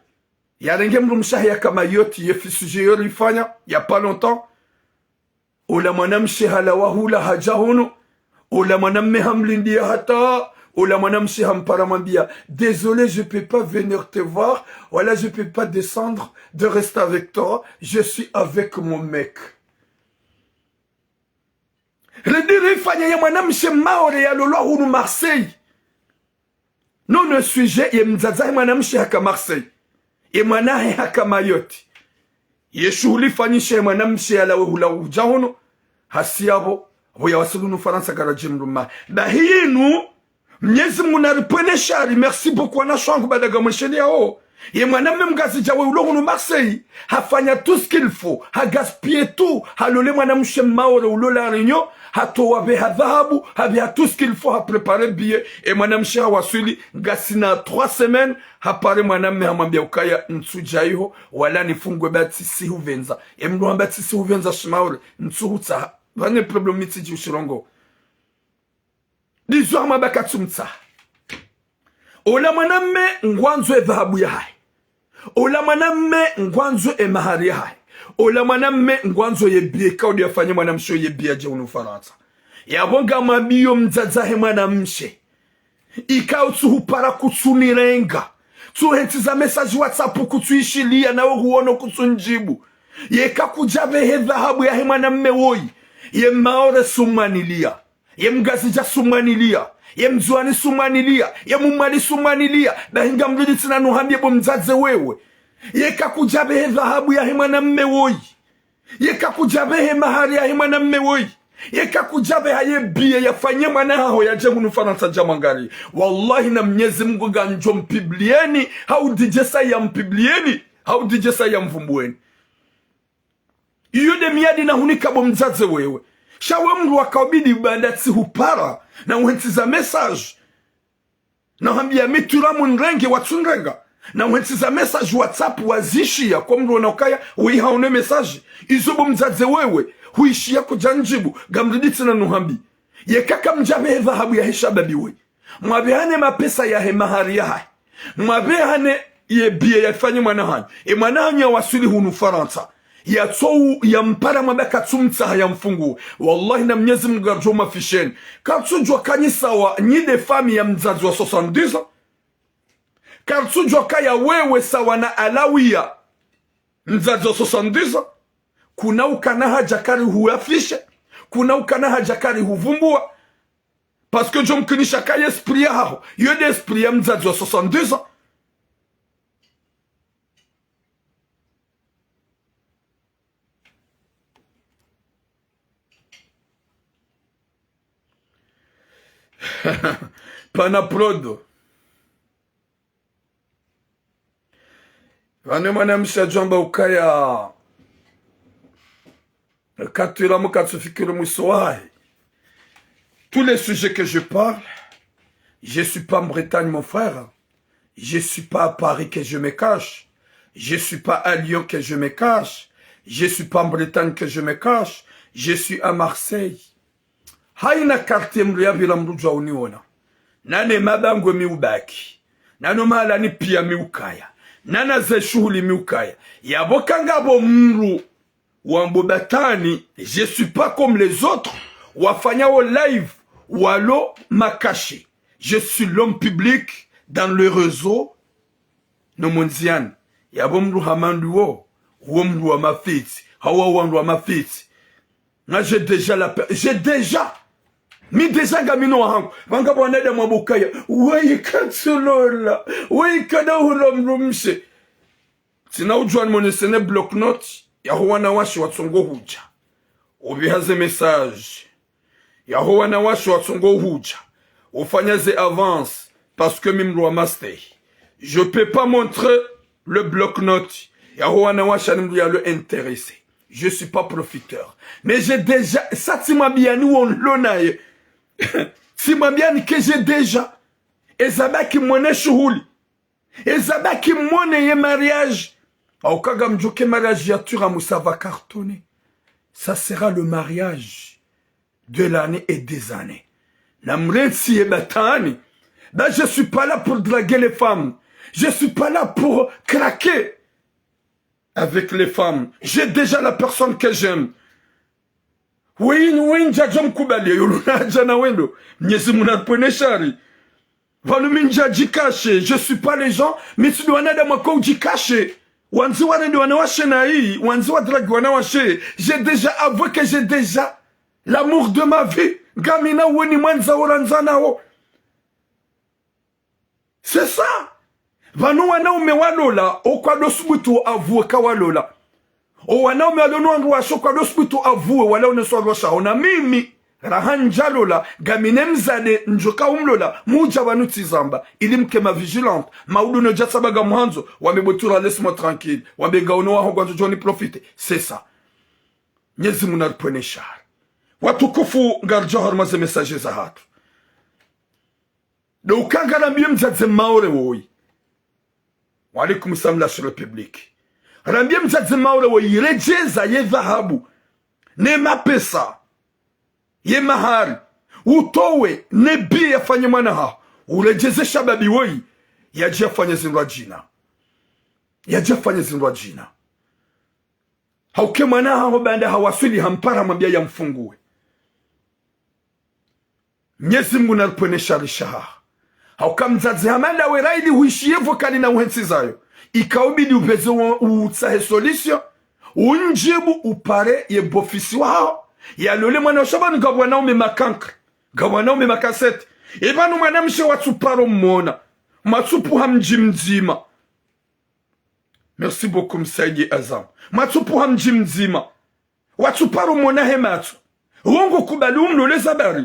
Ya renge mrumsha ya kamayoti ya suje yo rifanya ya pas longtemps. Ola mwanamshe halawahula hajahunu. Ola mwanamme hamlindia hata. Ola mwanamshe hamparamambia, désolé, je peux pas venir te voir. Voilà, je peux pas descendre de rester avec toi. Je suis avec mon mec. Le dire fanya ya mwanamshe maore ya lolo hunu Marseille. Non, le sujet ye mzaza mwanamshe haka Marseille. Ye mwanahe haka Mayoti. Ye shughuli fanyishe mwanamshe ya hula ujahunu. Hasiabo. Voya wasilunu Faransa garajimruma. Bahinu. Mnyezi munaripwene shari, merci beaucoup anashangu badaga mwesheni yao. Ye mwanamme mgazi jawe ulohunu Marseille, hafanya tout ce qu'il faut, ha gaspiller tout, ha lole mwanamshe maore ulola réunion, ha towabe ha dhahabu, ha tout ce qu'il faut, ha préparer billet, et mwanamshe ha wasuli, gasina 3 semaines, ha pare mwanamme ha mwambia ukaya nsujaiho, wala nifungwe bati si huvenza. E mluwa bati si huvenza shimaore, nsuhuta, vane problem mitiji ushirongo. Dizwa mabakatumta. Ola mwanamme ngwanzo dhahabu ya hai. Ola mwanamme ngwanzo mahari ya hai. Ola mwanamme ngwanzo yebie kaudi yafanye mwanamsho yebie je Ufaransa. Yabonga mabiyo mzazahe mwanamshe. Ikao tuhupara kutsunirenga. Tuhentiza message WhatsApp kutuishilia na uhuono kutsunjibu. Yeka kujabe he dhahabu ya he mwanamme woi. Ye maore sumanilia. Ye mgazija sumanilia. Ye mzuani sumanilia. Ye mumali sumanilia. Na hinga mrudi tina nuhambie bo mzaze wewe. Ye kakujabe he dhahabu ya he mwanamme woi. Ye kakujabe he mahari ya he mwanamme woi. Ye kakujabe haye biye ya fanye mwanaho ya jengu Ufaransa jamangari. Wallahi na Mwenyezi Mungu ganjo mpiblieni. Hau dijesa ya mpiblieni. Hau dijesa ya mvumbueni. Iyo de miadi na hunika bo mzaze wewe. Shawe mru wakabidi bandati hupara na uhentiza message na hambia mituramu nrenge watsunrenga na uhentiza message WhatsApp wazishia kwa mru wanaokaya uihaone message izobo mzaze wewe huishia kujanjibu gamriditi na nuhambi ye kaka mjabe he dhahabu ya heshababi we mwabihane mapesa ya he mahari ya hai mwabihane ye biye ya fanyi mwanahanyi mwanahanyi ya wasuli hunu Faransa ya tou ya mpara mabaka tumta ya mfungu wallahi na Mwenyezi Mungu arjoma fisheni kartujwa kanisa wa nyide fami ya mzazi wa 70 kartujwa kaya wewe sawa na alawia mzazi wa 70 kuna ukanaha jakari huafishe kuna ukanaha jakari huvumbua parce que jom kunisha kaya esprit hao yode esprit ya mzazi wa 70 Panaprodo. Vane mwanamsha jamba ukaya katira mukatsufikire muswahi. Tous les sujets que je parle, je suis pas en Bretagne mon frère. Je suis pas à Paris que je me cache. Je suis pas à Lyon que je me cache. Je suis pas en Bretagne que je me cache. Je suis à Marseille. Haina quartier mruya bila mruja uniona. Nane mabango miubaki. Nano mala ni pia miukaya. Nana ze shughuli miukaya. Yabokanga bo mru. Wambobatani. Je suis pas comme les autres. Wafanya au live. Walo makashi. Je suis l'homme public dans le réseau. No monzian. Yabo mru hamanduo. Womru wa mafiti. Hawa wandu wa mafiti. Nga j'ai déjà. Mi desanga mino hangu vanga bwanada mwabukaya wei katsulola wei kada hulomrumse tina ujua mwonesene block note yaho wanawashi watsongo huja ubihaze message yaho wanawashi watsongo huja ufanyaze avance parce que mimrwa master je peux pas montrer le bloc note yaho wanawashi animru le intéressé. Je suis pas profiteur. Mais j'ai déjà... Ça, tu m'as bien nous on l'onaye. Tu m'as bien que j'ai déjà. Et ça qui m'en est chouli. Et ça qui m'en est mariage. Au cas où je suis mariage, ça va cartonner. Ça sera le mariage de l'année et des années. Ben, je suis pas là pour draguer les femmes. Je suis pas là pour craquer avec les femmes. J'ai déjà la personne que j'aime. Oui, njajom kubali yuluna jana wendo. Nyezi munapone shari. Valu minja jikache. Je suis pas les gens, mais tu dois nada mwako jikache. Wanzi wane wanawashe na hii. Wanzi wadragi wanawashe. J'ai déjà avoué que j'ai déjà l'amour de ma vie. Gamina weni mwanza oranzana o. C'est ça. Vanu wanaume walola, okwa dosbutu avue kawalola. O wanaume walono wanruwasho kwa dosbutu avue wala uneswarwasha. Ona mimi, rahanjalola, gamine mzade njoka umlola, muja wanu tizamba. Ilimke ma vigilante, maudu no jatsabaga mwanzo, wamebotura laisse-moi tranquille, wamega unowa hongwanzo joni profite. C'est ça. Nyezi munarpwene shar. Watukufu ngarjohar maze messages za hatu. Na ukangala miye mzadze maore woi. Walikum salam sur le public. Rambia mzazi maule wa yirejeza ye dhahabu. Ne mapesa. Ye mahari. Utowe ne bi yafanye manaha. Urejeze shababi woi. Yaji yafanye zinwa jina. Yaji yafanye zinwa jina. Hauke manaha hobanda hawasuli hampara mambia ya mfungue. Nyezi Mungu nalponesha rishaha. Hauka mzazi hamanda weraidi huishie vokali na uhensi zayo. Ikaubidi upeze utsahe solution. Unjibu upare ye bofisi wao. Ya lole mwana ushabanu gabwana ume makankre. Gabwana ume makasete. Ebanu mwana mshe watsuparo mwona. Matsupu hamji mzima. Merci beaucoup msaidi Azam. Matsupu hamji mzima. Watsuparo mwona hematu. Rongo kubali umlole zabari.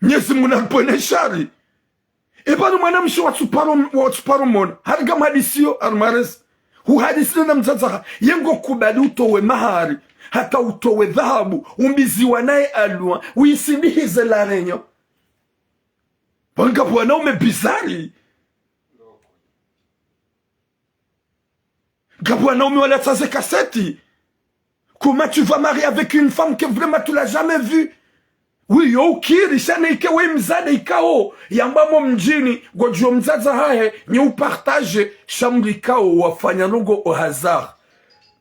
Nyezi munapone shari. Ebanu mwanamshi watsuparo mona. Harga mhadisio armares. Hu hadisio na mzazaha. Yengo kubali utowe mahari. Hata utowe dhahabu. Umbiziwa nae alua. Uisindihize la renyo. Wanga wanaume bizari. Wanaume wala taze kaseti. Comment tu vas marier avec une femme que vraiment tu l'as jamais vue? Oui, yo kiri shana ike we mzade ikao yambamo mjini gojo mzaza hahe nye upartage shamri ikao wafanya nungo o hazard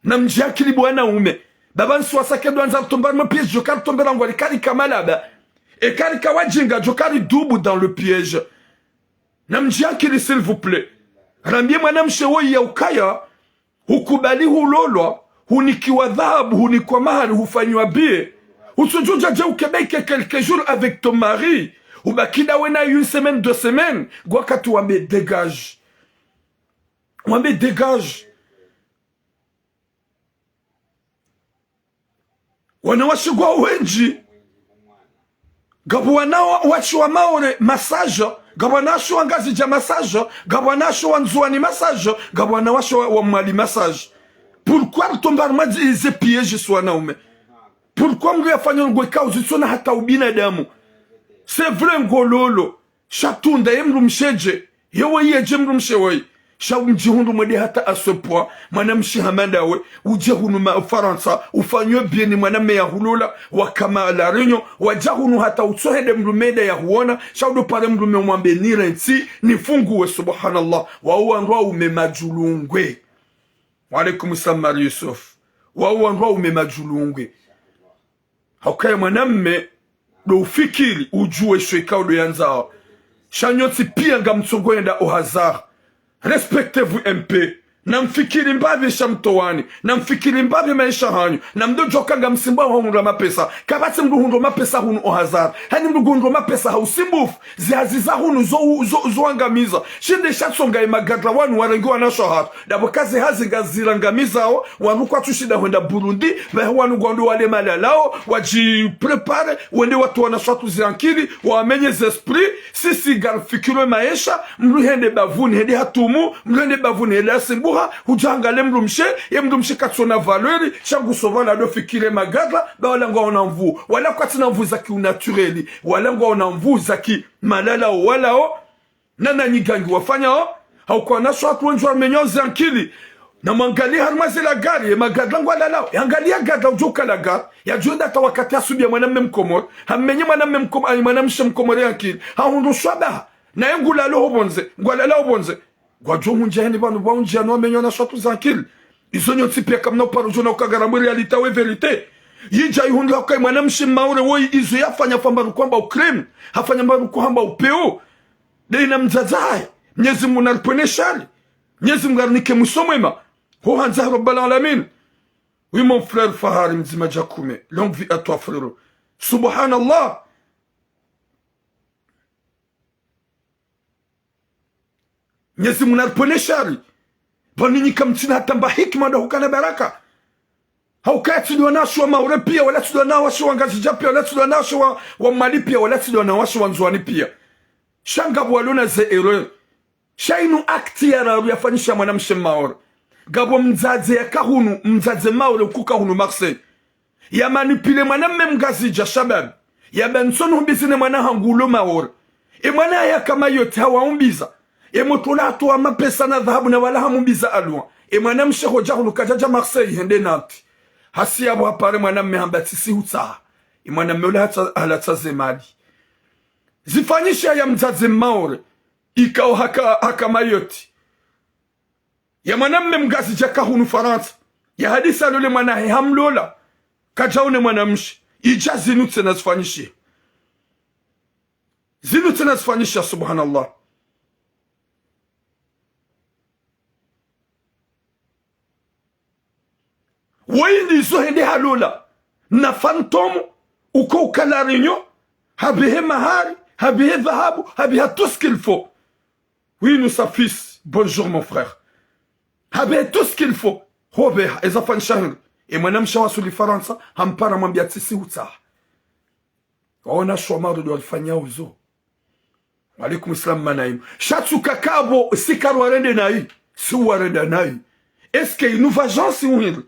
na mjiakili bwana ume baba nsuwasa kedo anza tombari mo piège jokari tombera ngwari kari kamalaba e kari kawajinga jokari dubu dans le piège na mjiakili s'il vous plaît rambie mwanamshe woi ya ukaya hukubali hulolwa hunikiwa dhahabu hunikwa mahali hufanywa bie. Ou ce jour, j'ai Québec quelques jours avec ton mari. Ou bah, qui n'a une semaine, 2 semaines. Guakatu, wame dégage. Wame dégage. Wana washigwa wenji. Gabwana wachua maore massage. Gabwana washua ngazi ja massage. Gabwana washua nzuani massage. Gabwana washua wamali massage. Pourquoi tombar ma ze piège soit naume? Pourquoi mwe afanya ngweka uzisona hata ubinadamu? C'est vrai ngololo. Shatunda yemru msheje. Yewe yeje mru mshewe. Shaumjihundu mwede hata à ce point. Mwana mshihamanda we. Ujehunu ma Faransa. Ufanywe bieni mwana me ya hulola. Wakama la renyo. Wajahunu hata usohede mru meda ya huona. Shaudo pare mru me mwambe nirensi. Nifunguwe subhanallah. Wauanrua umemajulungwe. Walaikum salam Yusuf. Wauanrua umemajulungwe. Haukaye mwanamme do ufikiri ujue shweka udo yanzao. Shanyoti pia nga mtsongoenda au hasard. Respectez-vous un peu. na mfikiri mbavi shamtowani na mfikiri mbavi maisha hanyu na mdojo kanga msimba hundu mapesa kabati mdu hundu mapesa hunu ohazar hani mdu hundu mapesa hausimbufu zihaziza hunu zo angamiza shinde shatsonga imagadla wanu warengi wanasho hatu dabo kazi hazi ngazirangamiza hao wanuku atushida huenda Burundi wanu gwandu wale malalao waji prepare wende watu wanaswatu ziankili wamenye zesprit sisi garfikiro maisha mdu hende bavuni hende hatumu mdu hende bavuni hende asimbu hujangale mrumshe ye mrumshe katsona valeri shangu sovana do fikire magadla ba wala ngo onamvu wala kwatina mvu za kiunatureli wala ngo onamvu za ki malala wala o nana nyigangi wafanya o hauko na swatu wenjwa menyozi ankili na mangali harmaze la gari ye magadla ngo wala lao yangalia gadla ujoka la gari ya juda tawakati asubia mwanamme mkomor hamenye mwanamme mkomor mwanamshe mkomor ankili haundu swaba na yengula lo bonze ngwala lao bonze gwajo munjani banu ba unjani wamenyo na swatu zankili izonyo tipia kamna parujo na ukagaramu realita we verite yija ihundu hakai mwanamshi maure woi izo yafanya fambaru kwamba ukrem hafanya mbaru kwamba upeo deina mzazaya Mwenyezi Mungu nalponeshali Mwenyezi Mungu arnike musomwema ho hanza rabbal alamin. Oui mon frère Fahari Mzima Jakume, longue vie à toi frérot. Subhanallah. Mwenyezi Mungu nalponeshali banini kamtina tamba hikma ndo hukana baraka haukati ndio nashwa maure pia wala tudo na washwa ngazi japia wala tudo na washwa wa mali pia wala tudo na washwa nzwani pia shanga bwalona ze erreur shainu akti ya raru yafanyisha mwanamshe maure gabo mzaze ya kahunu mzaze maure kukahunu Marseille ya manipule mwanamme mgazi ja shabab ya bensonu mbizine mwana hangulo maure e mwana ya kama yote hawa umbiza e motolato wa mapesa na dhahabu na wala hamumbiza alwa e mwanamshe hoja kajaja Marseille hende nanti hasi yabo hapare mwanamme hambatisi hutsa e mwanamme ule halatsa zemali zifanyisha ya mzaze maure ikao haka mayoti ya mwanamme mgazi jaka hunu Faransa ya hadisa lule mwanahe hamlola kajaune mwanamshi ija zinutse na zifanyisha subhanallah. Windi zo hende halola na fantomu uko ukalarinyo habihe mahari habihe dhahabu habihe tout ce qu'il faut. Oui nous sa fils bonjour mon frère habihe tout ce qu'il faut Robert ezafan shahir e mwanamsha wasuli Faransa hampara mwambia tisi uta ona shomaro do alfanya uzo alaikum islam manaim shatsu kakabo sikaru warende nai si warende nai est-ce que nous va jansi unhil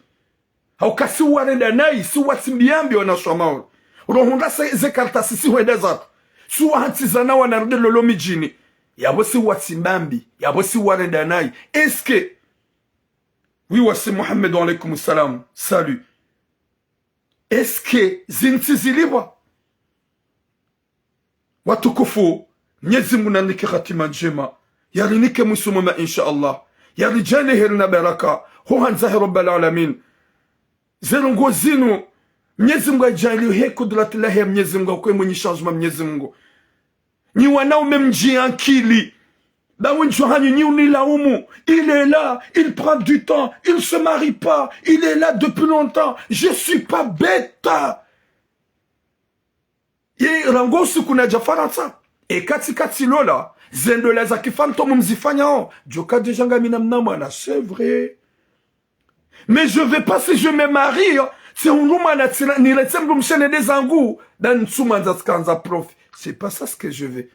haukasi warenda nai si watimbiambi wanashomao rohunda zekarta sisi wedezat su hantizana wanarde lolo mijini yabo si watimbambi yabo si warenda nai est-ce que oui wasi Mohamed alaykum salam salut est-ce que zintiziliwa watukufu Mwenyezi Mungu nanike khatima njema yarinike musumama insha Allah yarijane herna baraka hu hanza rabbal alamin zerungo zinu Mwenyezi Mungu ajaliwe he kudratillahi ya Mwenyezi Mungu kwa mwenye changement Mwenyezi Mungu ni wanaume mji akili ba wenjo hanyu ni unilaumu il est là il prend du temps il se marie pas il est là depuis longtemps je suis pas bête ye rangosu kuna jafaransa e kati lola zendola za kifantomu mzifanya joka deja ngamina mnamwana c'est vrai. Mais je vais pas si je me marie. C'est un roman ni ressemble mchene des angou dans tsumanda skanza prof. C'est pas ça ce que je veux.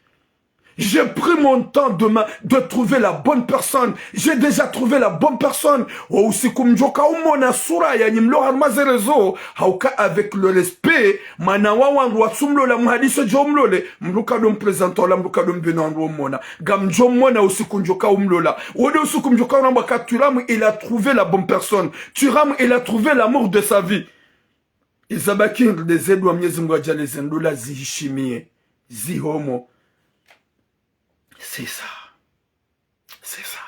J'ai pris mon temps de trouver la bonne personne. J'ai déjà trouvé la bonne personne. Oh, si comme joka umona sura ya nimlo harmaze rezo. Hauka avec le respect. Manawa wangu watsumlo la muhadiso jomlole. Mluka dom présentant la mluka dom benanro mona. Gam jomona aussi kunjoka umlola. Ode aussi kunjoka unambaka Turam, il a trouvé la bonne personne. Turam, il a trouvé l'amour de sa vie. Izabaki des edwa Mwenyezi Mungu ajale zendola zihishimie. Zihomo. C'est ça. C'est ça.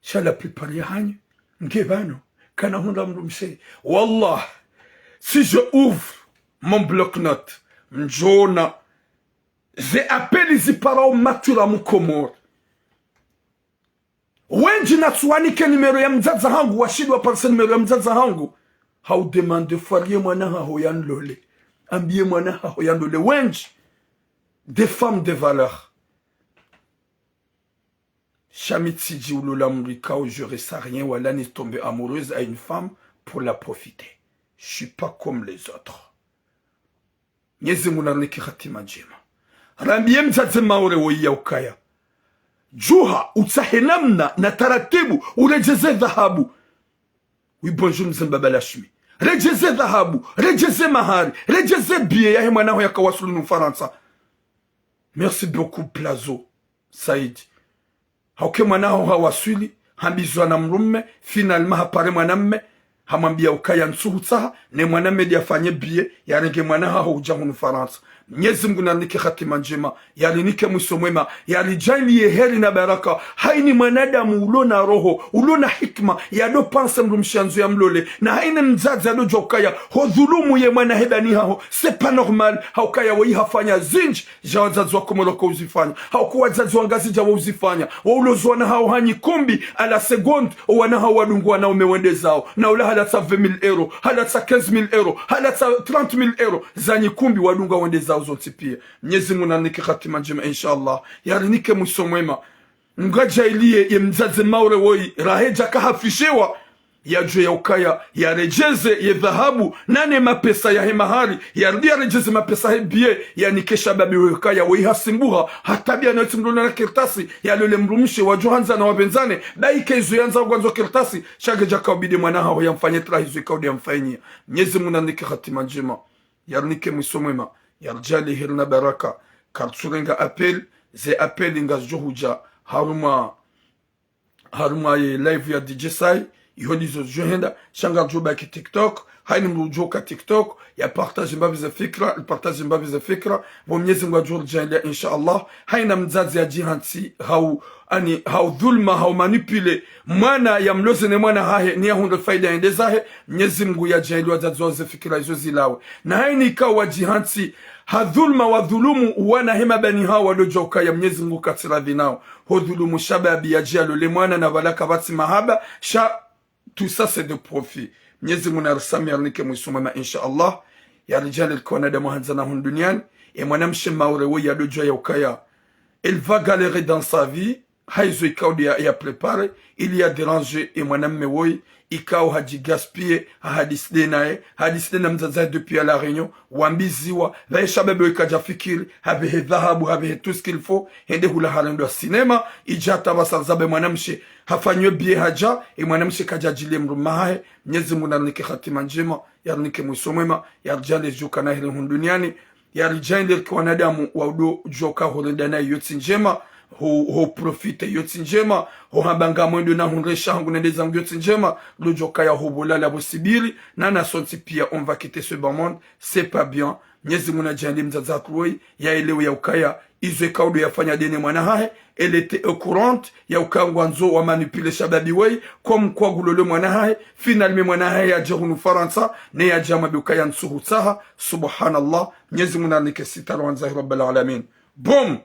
Shala plupart yahanyu. Ngebano. Kana hunda mrumse. Wallah. Si je ouvre mon bloc-notes. Mjona. J'ai appelé les parents matura mukomor. wenji natsuanike nimero ya mzaza hangu washidwa parse nimero ya mzaza hangu haudemande falie mwana haho yanlole ambie mwana haho yanlole wenji des femmes de valeur Chamitsidji ou Lolamrika où je reste à rien, ou elle est tombée amoureuse à une femme pour la profiter. Je suis pas comme les autres. Nyezi munarne ki khatima njema. Rambie mzaze maure woia ukaya. Juha utsahenamna na taratibu urejeze dhahabu. Oui bonjour mzembaba lashmi. Rejeze dhahabu, rejeze mahari, rejeze biye ya hema naho yakawasulu n'Ufaransa. Merci beaucoup Plazo Saidi. Hauke mwanao hawaswili, hambizwa na mrumme, finalma hapare mwanamme, hamambia ukaya nsuhutsaha, ne mwanamme diafanye biye, yarenge mwanaha haujangu n'Ufaransa. Mwenyezi Mungu nanike khatima njema, yalinike mwiso mwema, yalijaliye heri na baraka, haini mwanadamu ulona roho, ulona hikma, yado panse mrumshanzu ya mlole, na haini mzazi yado jokaya, ho dhulumu ye mwana hebani hao, c'est pas normal, haukaya wei hafanya zinji, jawazazi wako moloko uzifanya, hauku wazazi wangazi jawa uzifanya, wa ulozo na hao hanyi kumbi, ala seconde, wana hao wadungu wana umewende zao, na ula halata 20,000 euro, halata 15,000 euro, halata 30,000 euro, zanyi kumbi wadungu wende zao zote pia. Mwenyezi Mungu anike khatima njema inshallah. Yarinike mwiso mwema. Ngaja iliye ye mzaze maure woi raheja kahafishewa ya juu ya ukaya ya rejeze ye dhahabu nane mapesa ya hemahari ya rudia rejeze mapesa hebie ya nikesha babi ukaya woi hasimbuha hatabia na timdona na kirtasi ya lule mrumishe wa Johanza na wabenzane daike izo yanza gwanzo kirtasi shage jaka obide mwana hao ya mfanye trahizo ikaudi ya mfanyia. Mwenyezi Mungu anike khatima njema. Yarinike mwiso mwema. Yarjali hirna baraka kartsurenga appel ze appel inga juhuja haruma ye live ya DJ Sai ihodizo johenda shanga juba ki TikTok haini mrujoka TikTok ya partage mbabi za fikra partage mbabi za fikra bo Mwenyezi Mungu ajurjalia inshallah haina mzazi ya jihansi hau dhulma hau manipule mwana ya mloze ne mwana hahe ni ya hundo faida ende zahe Mwenyezi Mungu ya jaili wazazi za fikra hizo zilawe na haini ikawa jihansi hadhulma wa dhulumu wana hema bani hao waliojoka ya Mwenyezi Mungu katiradhi nao ho dhulumu shababi ya jalo le mwana na walaka bati mahaba tout ça c'est de profit. Mwenyezi Mungu narsami yarnike mwisumema inshallah ya rijali alkona da muhanzana hun duniani et mwanamshe maure wo ya dojo ya ukaya elle va galérer dans sa vie haizo ikaudi ya préparer il y a dérangé et mwanamme woi ikao haji gaspiller hadisde nae hadisde na mzaza depuis à la réunion wambiziwa vaisha bebe ikaja fikiri habe dhahabu habe tout ce qu'il faut hende hula halendo cinema ijata basazabe mwanamshe hafanywe bie haja e mwanamshe kajajilie mrumahe. Mwenyezi Mungu anike khatima njema yarnike mwiso mwema yarjale joka na hili duniani yarijende kwa wanadamu waudo joka holendana yoti njema ho profite yoti njema ho habanga mwendo na hunresha hangu nendeza yoti njema lo joka ya hobola la bosibiri na na sonti pia on va quitter ce bon monde c'est pas bien. Mwenyezi Mungu ajali mzaza kuroi ya elewe ya ukaya izo kaudo yafanya dene mwana hahe elle était au courant ya ukangwanzo wa manipule shababi wei comme kwa gulole mwana hahe finalement mwana hahe ya jehunu Faransa ne ya jama bi ukaya nsuhu saha subhanallah. Mwenyezi Mungu anike sitaru anzahi rabbil alamin. Boom.